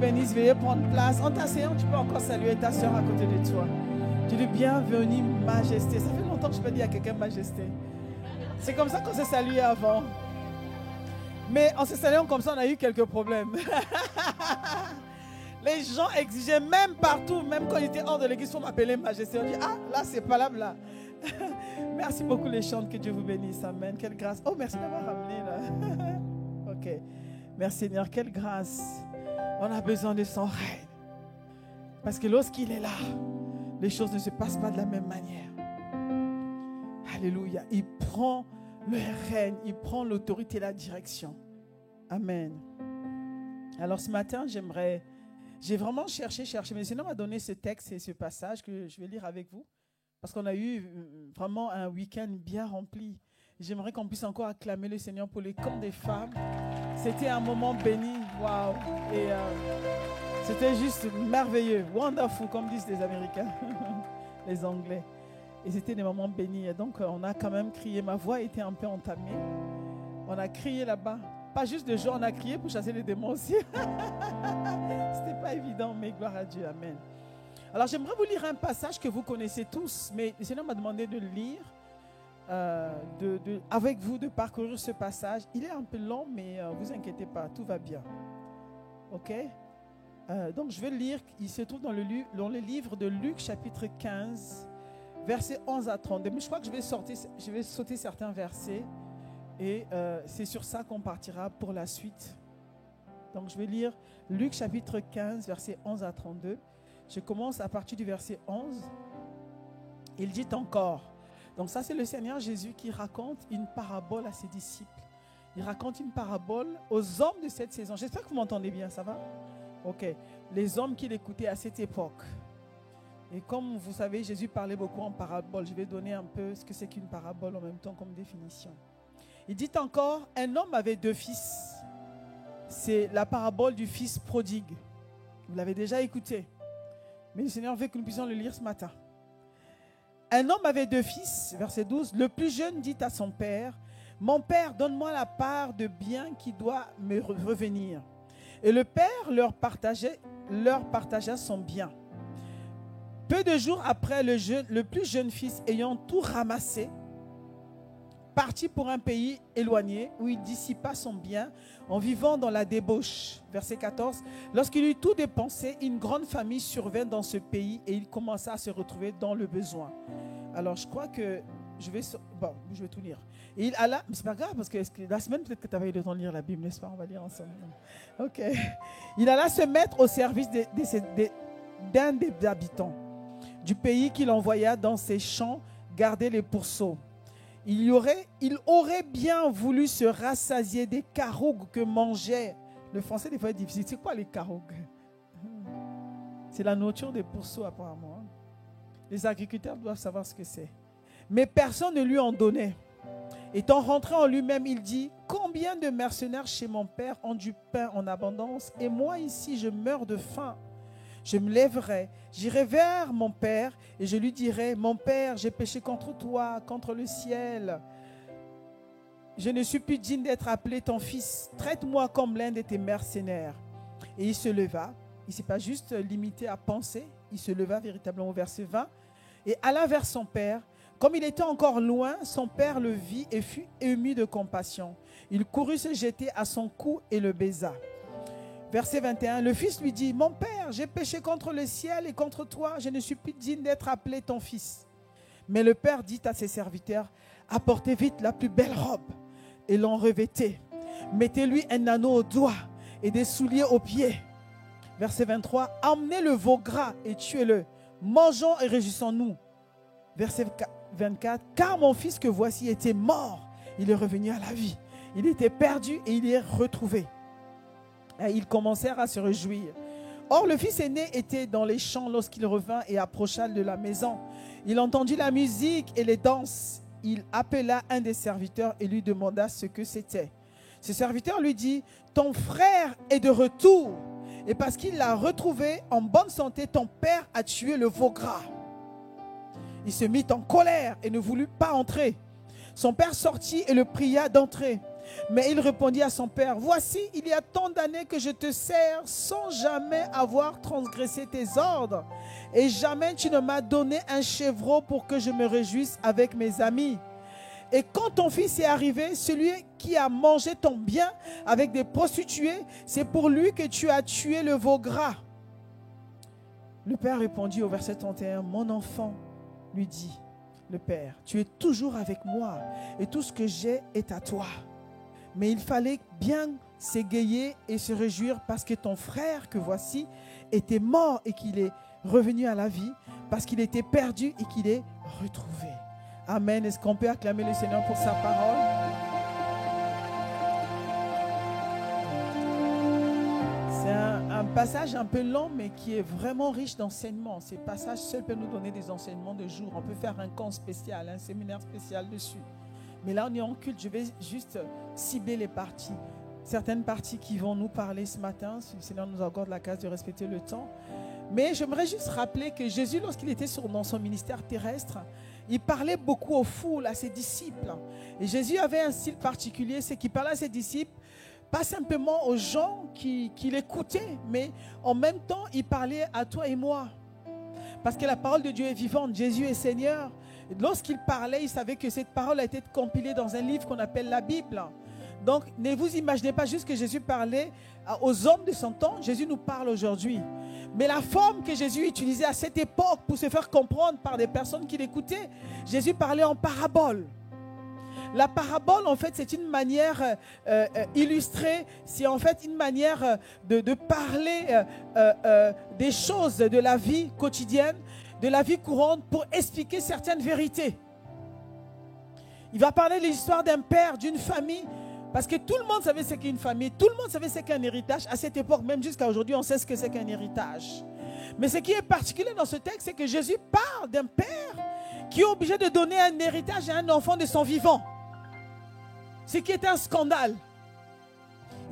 bénisse. Veuillez prendre place. En t'asseyant, tu peux encore saluer ta soeur à côté de toi. Tu dis bienvenue, majesté. Ça fait longtemps que je peux dire à quelqu'un majesté. C'est comme ça qu'on s'est salué avant. Mais en se saluant comme ça, on a eu quelques problèmes. Les gens exigeaient même partout, même quand ils étaient hors de l'église, pour m'appeler majesté. On dit, ah, là, c'est pas là. Merci beaucoup les chants, que Dieu vous bénisse. Amen. Quelle grâce. Oh, merci d'avoir ramené là. Ok. Merci Seigneur, quelle grâce. On a besoin de son règne. Parce que lorsqu'il est là, les choses ne se passent pas de la même manière. Alléluia. Il prend le règne, il prend l'autorité et la direction. Amen. Alors ce matin, j'ai vraiment cherché, mais le Seigneur m'a donné ce texte et ce passage que je vais lire avec vous. Parce qu'on a eu vraiment un week-end bien rempli. J'aimerais qu'on puisse encore acclamer le Seigneur pour les camps des femmes. C'était un moment béni. Waouh! Et c'était juste merveilleux. Wonderful, comme disent les Américains, les Anglais. Et c'était des moments bénis. Et donc, on a quand même crié. Ma voix était un peu entamée. On a crié là-bas. Pas juste de joie, on a crié pour chasser les démons aussi. C'était pas évident, mais gloire à Dieu. Amen. Alors, j'aimerais vous lire un passage que vous connaissez tous, mais le Seigneur m'a demandé de le lire, avec vous, de parcourir ce passage. Il est un peu long, mais vous inquiétez pas, tout va bien. Ok? Donc, je vais le lire. Il se trouve dans le livre de Luc, chapitre 15, versets 11 à 32. Mais je crois que je vais sauter certains versets, et c'est sur ça qu'on partira pour la suite. Donc, je vais lire Luc, chapitre 15, versets 11 à 32. Je commence à partir du verset 11. Il dit encore. Donc ça, c'est le Seigneur Jésus qui raconte une parabole à ses disciples. Il raconte une parabole aux hommes de cette saison. J'espère que vous m'entendez bien, ça va? Ok. Les hommes qui l'écoutaient à cette époque. Et comme vous savez, Jésus parlait beaucoup en parabole. Je vais donner un peu ce que c'est qu'une parabole en même temps comme définition. Il dit encore, un homme avait 2 fils. C'est la parabole du fils prodigue. Vous l'avez déjà écouté. Mais le Seigneur veut que nous puissions le lire ce matin. Un homme avait 2 fils, verset 12. Le plus jeune dit à son père, « Mon père, donne-moi la part de bien qui doit me revenir. » Et le père leur partagea son bien. Peu de jours après, le plus jeune fils, ayant tout ramassé, partit pour un pays éloigné où il dissipa son bien en vivant dans la débauche. Verset 14. Lorsqu'il eut tout dépensé, une grande famille survint dans ce pays et il commença à se retrouver dans le besoin. Alors je crois que je vais tout lire. Et il alla, mais c'est pas grave parce que la semaine peut-être que tu avais eu le temps de lire la Bible, n'est-ce pas? On va lire ensemble. Ok. Il alla se mettre au service d'un des habitants du pays qu'il envoya dans ses champs garder les pourceaux. Il aurait bien voulu se rassasier des carougues que mangeait. Le français, des fois, est difficile. C'est quoi les carougues? C'est la nourriture des pourceaux, apparemment. Les agriculteurs doivent savoir ce que c'est. Mais personne ne lui en donnait. Étant rentré en lui-même, il dit, « Combien de mercenaires chez mon père ont du pain en abondance, et moi ici, je meurs de faim. Je me lèverai, j'irai vers mon père et je lui dirai, mon père, j'ai péché contre toi, contre le ciel. Je ne suis plus digne d'être appelé ton fils. Traite-moi comme l'un de tes mercenaires. » Et il se leva. Il ne s'est pas juste limité à penser. Il se leva véritablement au verset 20 et alla vers son père. Comme il était encore loin, son père le vit et fut ému de compassion. Il courut se jeter à son cou et le baisa. Verset 21, le fils lui dit, « Mon père, j'ai péché contre le ciel et contre toi, je ne suis plus digne d'être appelé ton fils. » Mais le père dit à ses serviteurs, « Apportez vite la plus belle robe et l'en revêtez. Mettez-lui un anneau au doigt et des souliers aux pieds. » Verset 23, « Emmenez le veau gras et tuez-le. Mangeons et réjouissons-nous. » Verset 24, « Car mon fils que voici était mort, il est revenu à la vie. Il était perdu et il est retrouvé. » Et ils commencèrent à se réjouir. Or, le fils aîné était dans les champs lorsqu'il revint et approcha de la maison. Il entendit la musique et les danses. Il appela un des serviteurs et lui demanda ce que c'était. Ce serviteur lui dit, « Ton frère est de retour. Et parce qu'il l'a retrouvé en bonne santé, ton père a tué le veau gras. » Il se mit en colère et ne voulut pas entrer. Son père sortit et le pria d'entrer. Mais il répondit à son père, « Voici, il y a tant d'années que je te sers sans jamais avoir transgressé tes ordres. Et jamais tu ne m'as donné un chevreau pour que je me réjouisse avec mes amis. Et quand ton fils est arrivé, celui qui a mangé ton bien avec des prostituées, c'est pour lui que tu as tué le veau gras. » Le père répondit au verset 31, « Mon enfant, lui dit le père, tu es toujours avec moi et tout ce que j'ai est à toi. Mais il fallait bien s'égayer et se réjouir parce que ton frère que voici était mort et qu'il est revenu à la vie, parce qu'il était perdu et qu'il est retrouvé. » Amen. Est-ce qu'on peut acclamer le Seigneur pour sa parole? C'est un passage un peu long, mais qui est vraiment riche d'enseignements. Ces passages seuls peuvent nous donner des enseignements de jour. On peut faire un camp spécial, un séminaire spécial dessus. Mais là, on est en culte. Je vais juste cibler les parties. Certaines parties qui vont nous parler ce matin, si le Seigneur nous accorde la grâce de respecter le temps. Mais j'aimerais juste rappeler que Jésus, lorsqu'il était dans son ministère terrestre, il parlait beaucoup aux foules, à ses disciples. Et Jésus avait un style particulier, c'est qu'il parlait à ses disciples, pas simplement aux gens qui l'écoutaient, mais en même temps, il parlait à toi et moi. Parce que la parole de Dieu est vivante, Jésus est Seigneur. Et lorsqu'il parlait, il savait que cette parole a été compilée dans un livre qu'on appelle la Bible. Donc, ne vous imaginez pas juste que Jésus parlait aux hommes de son temps, Jésus nous parle aujourd'hui. Mais la forme que Jésus utilisait à cette époque pour se faire comprendre par des personnes qui l'écoutaient, Jésus parlait en parabole. La parabole, en fait, c'est une manière illustrée, c'est en fait une manière de parler des choses de la vie quotidienne, de la vie courante pour expliquer certaines vérités. Il va parler de l'histoire d'un père, d'une famille, parce que tout le monde savait ce qu'est une famille, tout le monde savait ce qu'est un héritage. À cette époque, même jusqu'à aujourd'hui, on sait ce que c'est qu'un héritage. Mais ce qui est particulier dans ce texte, c'est que Jésus parle d'un père qui est obligé de donner un héritage à un enfant de son vivant. Ce qui est un scandale.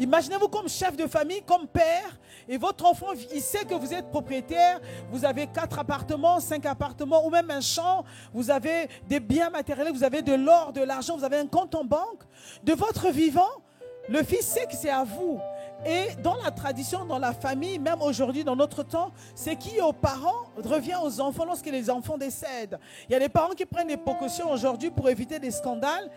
Imaginez-vous comme chef de famille, comme père, et votre enfant, il sait que vous êtes propriétaire, vous avez 4 appartements, 5 appartements, ou même un champ, vous avez des biens matériels, vous avez de l'or, de l'argent, vous avez un compte en banque. De votre vivant, le fils sait que c'est à vous. Et dans la tradition, dans la famille, même aujourd'hui, dans notre temps, ce qui est aux parents revient aux enfants lorsque les enfants décèdent. Il y a des parents qui prennent des précautions aujourd'hui pour éviter des scandales.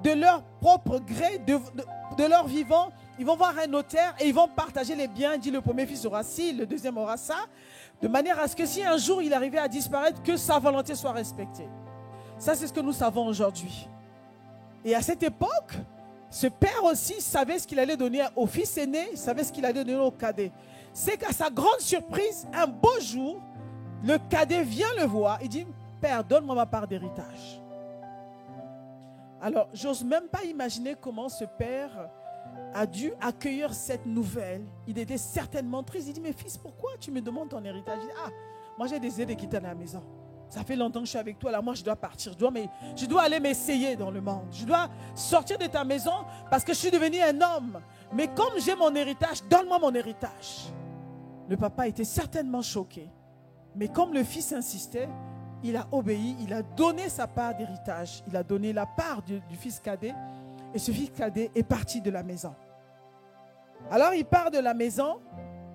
De leur propre gré, de leur vivant, ils vont voir un notaire et ils vont partager les biens. Il dit le premier fils aura ci, le deuxième aura ça, de manière à ce que si un jour il arrivait à disparaître, que sa volonté soit respectée. Ça, c'est ce que nous savons aujourd'hui. Et à cette époque, ce père aussi savait ce qu'il allait donner au fils aîné, il savait ce qu'il allait donner au cadet. C'est qu'à sa grande surprise, un beau jour, le cadet vient le voir et dit « Père, donne-moi ma part d'héritage. » Alors, j'ose même pas imaginer comment ce père a dû accueillir cette nouvelle. Il était certainement triste. Il dit, mais fils, pourquoi tu me demandes ton héritage? Il dit, ah, moi j'ai décidé de quitter la maison. Ça fait longtemps que je suis avec toi, là, moi je dois partir. Je dois aller m'essayer dans le monde. Je dois sortir de ta maison parce que je suis devenu un homme. Mais comme j'ai mon héritage, donne-moi mon héritage. Le papa était certainement choqué. Mais comme le fils insistait, il a obéi, il a donné sa part d'héritage. Il a donné la part du fils cadet. Et ce fils cadet est parti de la maison. Alors il part de la maison.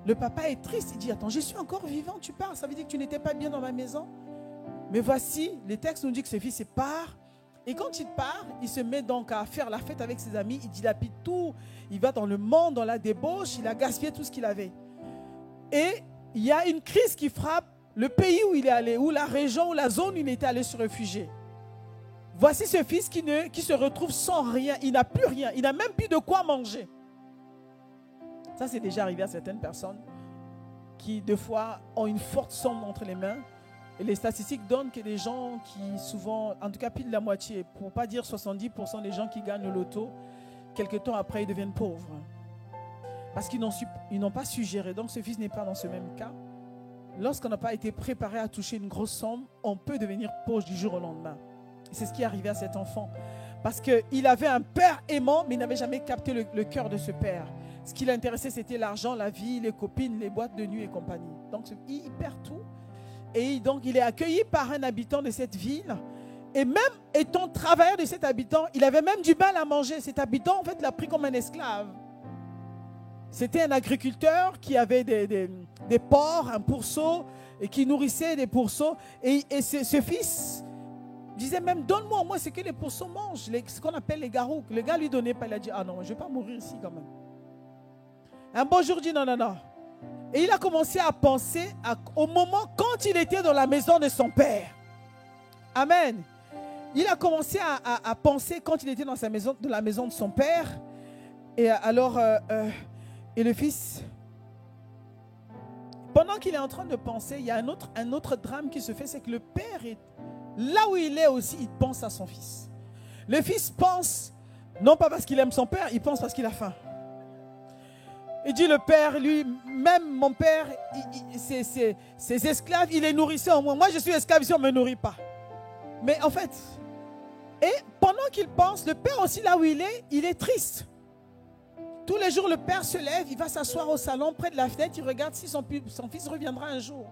Le papa est triste. Il dit, attends, je suis encore vivant, tu pars. Ça veut dire que tu n'étais pas bien dans ma maison. Mais voici, le texte nous dit que ce fils part. Et quand il part, il se met donc à faire la fête avec ses amis. Il dilapide tout. Il va dans le monde, dans la débauche. Il a gaspillé tout ce qu'il avait. Et il y a une crise qui frappe le pays où il est allé, ou la région, ou la zone où il était allé se réfugier. Voici ce fils qui se retrouve sans rien. Il n'a plus rien. Il n'a même plus de quoi manger. Ça, c'est déjà arrivé à certaines personnes qui, des fois, ont une forte somme entre les mains. Et les statistiques donnent que des gens qui, souvent, en tout cas, plus de la moitié, pour ne pas dire 70% des gens qui gagnent le loto, quelques temps après, ils deviennent pauvres. Parce qu'ils n'ont pas su gérer. Donc, ce fils n'est pas dans ce même cas. Lorsqu'on n'a pas été préparé à toucher une grosse somme, on peut devenir pauvre du jour au lendemain. Et c'est ce qui est arrivé à cet enfant. Parce qu'il avait un père aimant, mais il n'avait jamais capté le cœur de ce père. Ce qui l'intéressait, c'était l'argent, la vie, les copines, les boîtes de nuit et compagnie. Donc, il perd tout. Et donc, il est accueilli par un habitant de cette ville. Et même étant travailleur de cet habitant, il avait même du mal à manger. Cet habitant, en fait, l'a pris comme un esclave. C'était un agriculteur qui avait des porcs, un pourceau, et qui nourrissait des pourceaux. Et ce fils disait même, donne-moi au moins ce que les pourceaux mangent, ce qu'on appelle les garouks. Le gars lui donnait pas, il a dit, ah non, je ne vais pas mourir ici quand même. Un bon jour, il dit, non, non, non. Et il a commencé à penser au moment quand il était dans la maison de son père. Amen. Il a commencé à penser quand il était dans la maison de son père. Et alors, et le fils, pendant qu'il est en train de penser, il y a un autre drame qui se fait, c'est que le père, là où il est aussi, il pense à son fils. Le fils pense, non pas parce qu'il aime son père, il pense parce qu'il a faim. Il dit le père, lui, même mon père, ses esclaves, il les nourrissait au moins. Moi, je suis esclave ici, on ne me nourrit pas. Mais en fait, et pendant qu'il pense, le père aussi, là où il est triste. Tous les jours, le père se lève, il va s'asseoir au salon près de la fenêtre, il regarde si son fils reviendra un jour.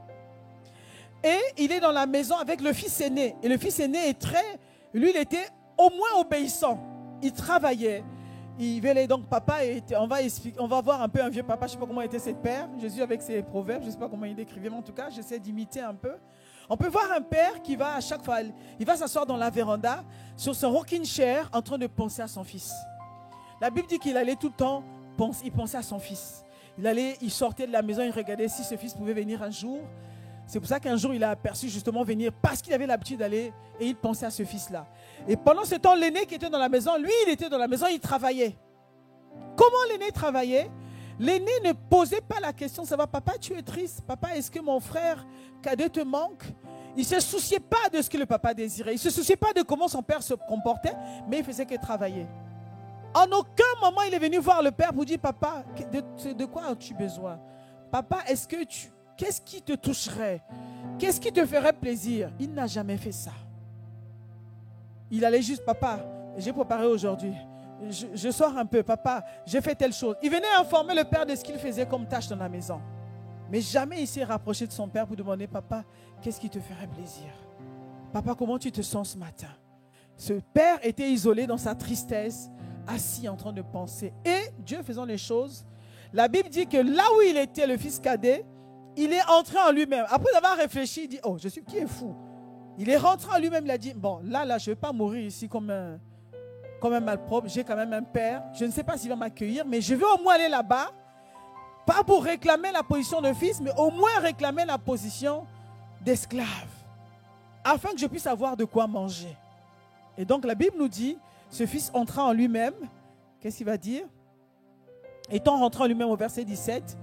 Et il est dans la maison avec le fils aîné. Et le fils aîné est lui, il était au moins obéissant. Il travaillait. Il venait donc, papa, on va voir un peu un vieux papa, je ne sais pas comment était cette père. Jésus avec ses proverbes, je ne sais pas comment il décrivait, mais en tout cas, j'essaie d'imiter un peu. On peut voir un père qui va à chaque fois, il va s'asseoir dans la véranda, sur son rocking chair, en train de penser à son fils. La Bible dit qu'il allait tout le temps, il pensait à son fils. Il sortait de la maison, il regardait si ce fils pouvait venir un jour. C'est pour ça qu'un jour, il a aperçu justement venir, parce qu'il avait l'habitude d'aller, et il pensait à ce fils-là. Et pendant ce temps, l'aîné qui était dans la maison, lui, il était dans la maison, il travaillait. Comment l'aîné travaillait? L'aîné ne posait pas la question de savoir, papa, tu es triste? Papa, est-ce que mon frère cadet te manque? Il ne se souciait pas de ce que le papa désirait. Il ne se souciait pas de comment son père se comportait, mais il faisait que travailler. En aucun moment, il est venu voir le père pour dire, papa, de quoi as-tu besoin? Papa, qu'est-ce qui te toucherait? Qu'est-ce qui te ferait plaisir? Il n'a jamais fait ça. Il allait juste, papa, j'ai préparé aujourd'hui. Je sors un peu, papa, j'ai fait telle chose. Il venait informer le père de ce qu'il faisait comme tâche dans la maison. Mais jamais il s'est rapproché de son père pour demander, papa, qu'est-ce qui te ferait plaisir? Papa, comment tu te sens ce matin? Ce père était isolé dans sa tristesse, assis en train de penser. Et Dieu faisant les choses, la Bible dit que là où il était, le fils cadet, il est entré en lui-même. Après avoir réfléchi, il dit, oh, qui est fou? Il est rentré en lui-même, il a dit, bon, là, je ne vais pas mourir ici comme un malpropre. J'ai quand même un père. Je ne sais pas s'il va m'accueillir, mais je vais au moins aller là-bas. Pas pour réclamer la position de fils, mais au moins réclamer la position d'esclave. Afin que je puisse avoir de quoi manger. Et donc la Bible nous dit, ce fils entra en lui-même. Qu'est-ce qu'il va dire? Étant rentré en lui-même au verset 17,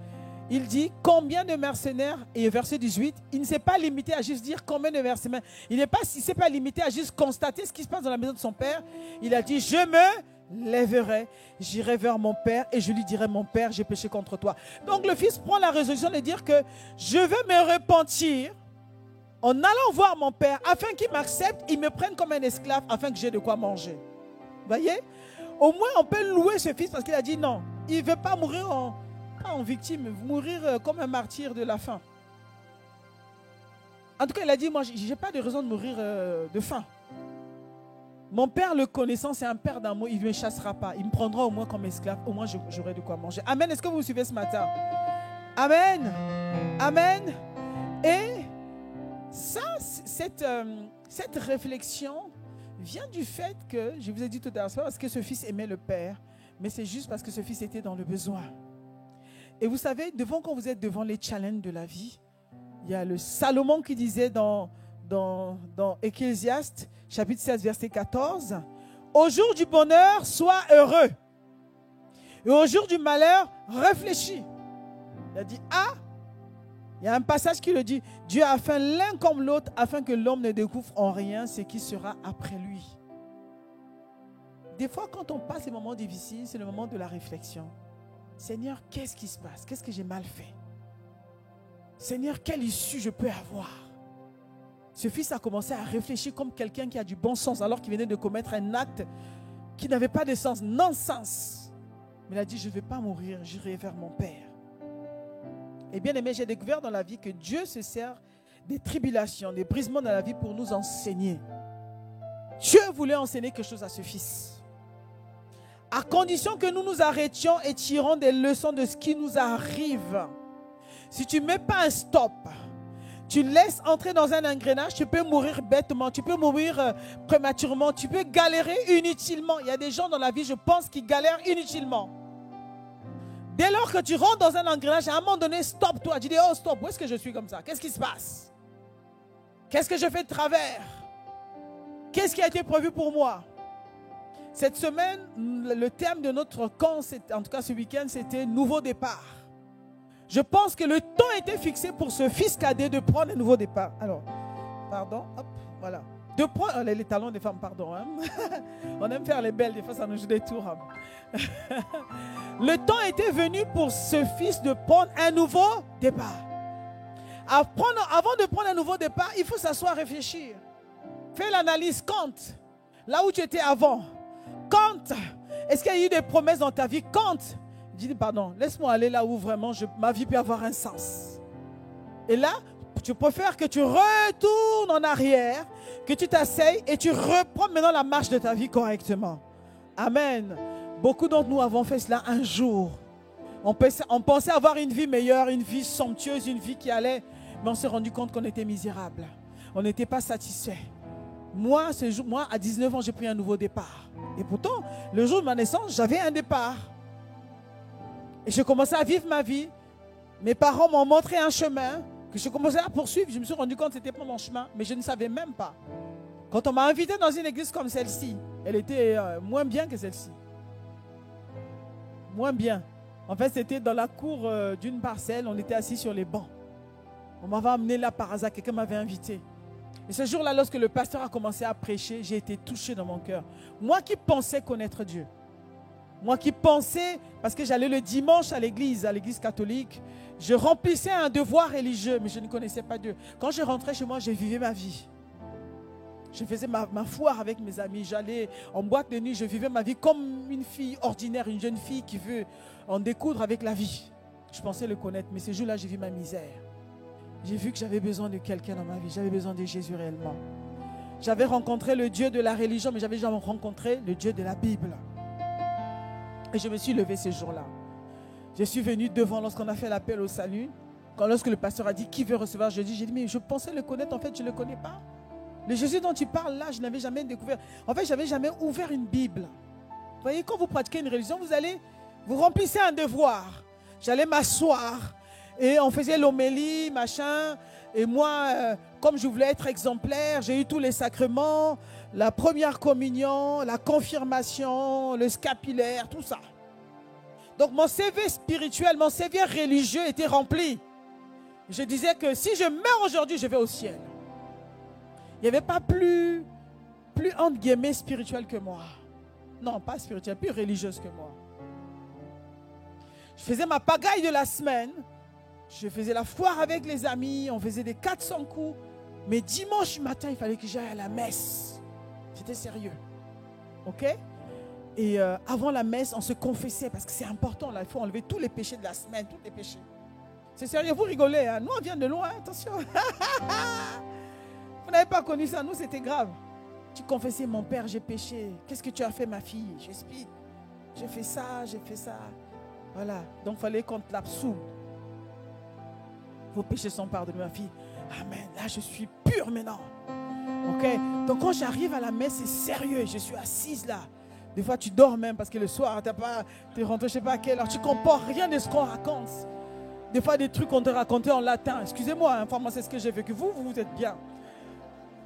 il dit combien de mercenaires, et au verset 18, il ne s'est pas limité à juste dire combien de mercenaires. Il ne s'est pas limité à juste constater ce qui se passe dans la maison de son père. Il a dit, je me lèverai, j'irai vers mon père et je lui dirai, mon père, j'ai péché contre toi. Donc le fils prend la résolution de dire que je vais me repentir en allant voir mon père afin qu'il m'accepte, il me prenne comme un esclave afin que j'ai de quoi manger. Vous voyez? Au moins on peut louer ce fils parce qu'il a dit non, il ne veut pas mourir pas en victime, mourir comme un martyr de la faim. En tout cas, il a dit, moi, je n'ai pas de raison de mourir de faim. Mon père, le connaissant, c'est un père d'amour, il ne me chassera pas. Il me prendra au moins comme esclave, au moins j'aurai de quoi manger. Amen. Est-ce que vous me suivez ce matin? Amen. Amen. Et ça, cette réflexion vient du fait que, je vous ai dit tout à l'heure, ce n'est pas parce que ce fils aimait le père, mais c'est juste parce que ce fils était dans le besoin. Et vous savez, quand vous êtes devant les challenges de la vie, il y a le Salomon qui disait dans Ecclésiaste, chapitre 16, verset 14, « Au jour du bonheur, sois heureux. Et au jour du malheur, réfléchis. » Il a dit, il y a un passage qui le dit, « Dieu a fait l'un comme l'autre, afin que l'homme ne découvre en rien ce qui sera après lui. » Des fois, quand on passe les moments difficiles, c'est le moment de la réflexion. Seigneur, qu'est-ce qui se passe? Qu'est-ce que j'ai mal fait? Seigneur, quelle issue je peux avoir? Ce fils a commencé à réfléchir comme quelqu'un qui a du bon sens alors qu'il venait de commettre un acte qui n'avait pas de sens, non-sens. Mais il a dit, je ne vais pas mourir, j'irai vers mon Père. Et bien aimé, j'ai découvert dans la vie que Dieu se sert des tribulations, des brisements dans la vie pour nous enseigner. Dieu voulait enseigner quelque chose à ce fils. À condition que nous nous arrêtions et tirons des leçons de ce qui nous arrive. Si tu ne mets pas un stop, tu laisses entrer dans un engrenage, tu peux mourir bêtement, tu peux mourir prématurément, tu peux galérer inutilement. Il y a des gens dans la vie, je pense, qui galèrent inutilement. Dès lors que tu rentres dans un engrenage, à un moment donné, stop toi. Tu dis, oh stop, où est-ce que je suis comme ça? Qu'est-ce qui se passe? Qu'est-ce que je fais de travers? Qu'est-ce qui a été prévu pour moi? Cette semaine, le thème de notre camp, en tout cas ce week-end, c'était nouveau départ. Je pense que le temps était fixé pour ce fils cadet de prendre un nouveau départ. Alors, pardon, hop, voilà. De prendre les talons des femmes, pardon. Hein. On aime faire les belles, des fois ça nous joue des tours. Hein. Le temps était venu pour ce fils de prendre un nouveau départ. Avant de prendre un nouveau départ, il faut s'asseoir, réfléchir. Fais l'analyse, compte. Là où tu étais avant. Compte. Est-ce qu'il y a eu des promesses dans ta vie? Compte. Dis, pardon, laisse-moi aller là où vraiment ma vie peut avoir un sens. Et là, tu préfères que tu retournes en arrière, que tu t'asseyes et tu reprends maintenant la marche de ta vie correctement. Amen. Beaucoup d'entre nous avons fait cela un jour. On pensait avoir une vie meilleure, une vie somptueuse, une vie qui allait, mais on s'est rendu compte qu'on était misérable. On n'était pas satisfait. Moi, à 19 ans, j'ai pris un nouveau départ. Et pourtant, le jour de ma naissance, j'avais un départ. Et je commençais à vivre ma vie. Mes parents m'ont montré un chemin que je commençais à poursuivre. Je me suis rendu compte que ce n'était pas mon chemin, mais je ne savais même pas. Quand on m'a invité dans une église comme celle-ci, elle était moins bien que celle-ci. Moins bien. En fait, c'était dans la cour d'une parcelle. On était assis sur les bancs. On m'avait amené là par hasard. Quelqu'un m'avait invité. Et ce jour-là, lorsque le pasteur a commencé à prêcher, j'ai été touché dans mon cœur. Moi qui pensais connaître Dieu. Moi qui pensais, parce que j'allais le dimanche à l'église catholique, je remplissais un devoir religieux, mais je ne connaissais pas Dieu. Quand je rentrais chez moi, je vivais ma vie. Je faisais ma foire avec mes amis. J'allais en boîte de nuit, je vivais ma vie comme une fille ordinaire, une jeune fille qui veut en découdre avec la vie. Je pensais le connaître, mais ce jour-là, j'ai vu ma misère. J'ai vu que j'avais besoin de quelqu'un dans ma vie. J'avais besoin de Jésus réellement. J'avais rencontré le Dieu de la religion, mais j'avais jamais rencontré le Dieu de la Bible. Et je me suis levé ce jour-là. Je suis venu devant lorsqu'on a fait l'appel au salut. Lorsque le pasteur a dit qui veut recevoir, j'ai dit mais je pensais le connaître, en fait je ne le connais pas. Le Jésus dont tu parles là, je n'avais jamais découvert. En fait, je n'avais jamais ouvert une Bible. Vous voyez, quand vous pratiquez une religion, vous remplissez un devoir. J'allais m'asseoir et on faisait l'homélie, machin. Et moi, comme je voulais être exemplaire, j'ai eu tous les sacrements, la première communion, la confirmation, le scapulaire, tout ça. Donc mon CV spirituel, mon CV religieux était rempli. Je disais que si je meurs aujourd'hui, je vais au ciel. Il n'y avait pas plus entre guillemets spirituel que moi. Non, pas spirituel, plus religieuse que moi. Je faisais ma pagaille de la semaine. Je faisais la foire avec les amis. On faisait des 400 coups. Mais dimanche matin, il fallait que j'aille à la messe. C'était sérieux. Ok? Et avant la messe, on se confessait parce que c'est important. Là, il faut enlever tous les péchés de la semaine, tous les péchés. C'est sérieux, vous rigolez. Hein? Nous, on vient de loin, attention. Vous n'avez pas connu ça, nous, c'était grave. Tu confessais, mon père, j'ai péché. Qu'est-ce que tu as fait, ma fille? J'explique. J'ai fait ça, j'ai fait ça. Voilà. Donc, il fallait qu'on te l'absouve. Vos péchés sont pardonnés, ma fille. Amen. Là, je suis pure maintenant. Ok? Donc, quand j'arrive à la messe, c'est sérieux. Je suis assise là. Des fois, tu dors même parce que le soir, tu es rentré, je ne sais pas à quelle heure. Tu ne comprends rien de ce qu'on raconte. Des fois, des trucs qu'on te racontait en latin. Excusez-moi, hein, moi, c'est ce que j'ai vécu. Vous êtes bien.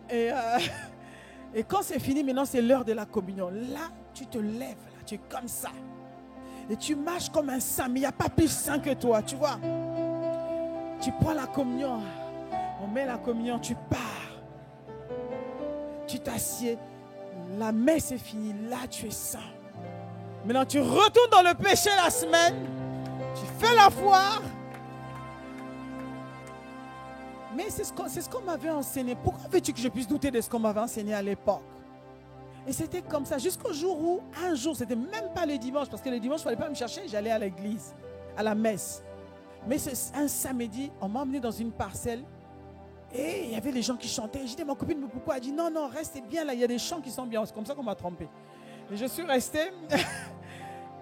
Et quand c'est fini, maintenant, c'est l'heure de la communion. Là, tu te lèves, là, tu es comme ça. Et tu marches comme un saint, mais il n'y a pas plus saint que toi, tu vois. Tu prends la communion. On met la communion, tu pars. Tu t'assieds. La messe est finie. Là, tu es saint. Maintenant, tu retournes dans le péché la semaine. Tu fais la foire. Mais c'est ce qu'on m'avait enseigné. Pourquoi veux-tu que je puisse douter de ce qu'on m'avait enseigné à l'époque? Et c'était comme ça jusqu'au jour où, un jour, c'était même pas le dimanche, parce que le dimanche, il ne fallait pas me chercher, j'allais à l'église, à la messe. Mais un samedi, on m'a emmené dans une parcelle Et il y avait les gens qui chantaient. J'ai dit à ma copine, mais pourquoi? Elle dit, non, non, restez bien là, il y a des chants qui sont bien. C'est comme ça qu'on m'a trompé. Et je suis restée.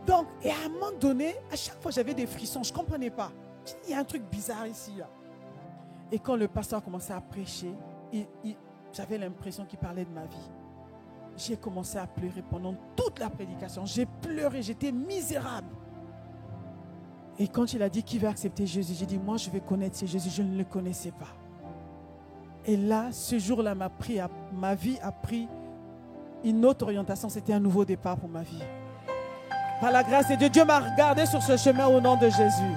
Donc, et à un moment donné, à chaque fois j'avais des frissons, je ne comprenais pas. J'ai dit, il y a un truc bizarre ici, là. Et quand le pasteur commençait à prêcher, j'avais l'impression qu'il parlait de ma vie. J'ai commencé à pleurer pendant toute la prédication. J'ai pleuré, j'étais misérable. Et quand il a dit qu'il va accepter Jésus, j'ai dit, moi je vais connaître ce Jésus, je ne le connaissais pas. Et là, ce jour-là, ma vie a pris une autre orientation. C'était un nouveau départ pour ma vie. Par la grâce de Dieu, Dieu m'a regardé sur ce chemin au nom de Jésus.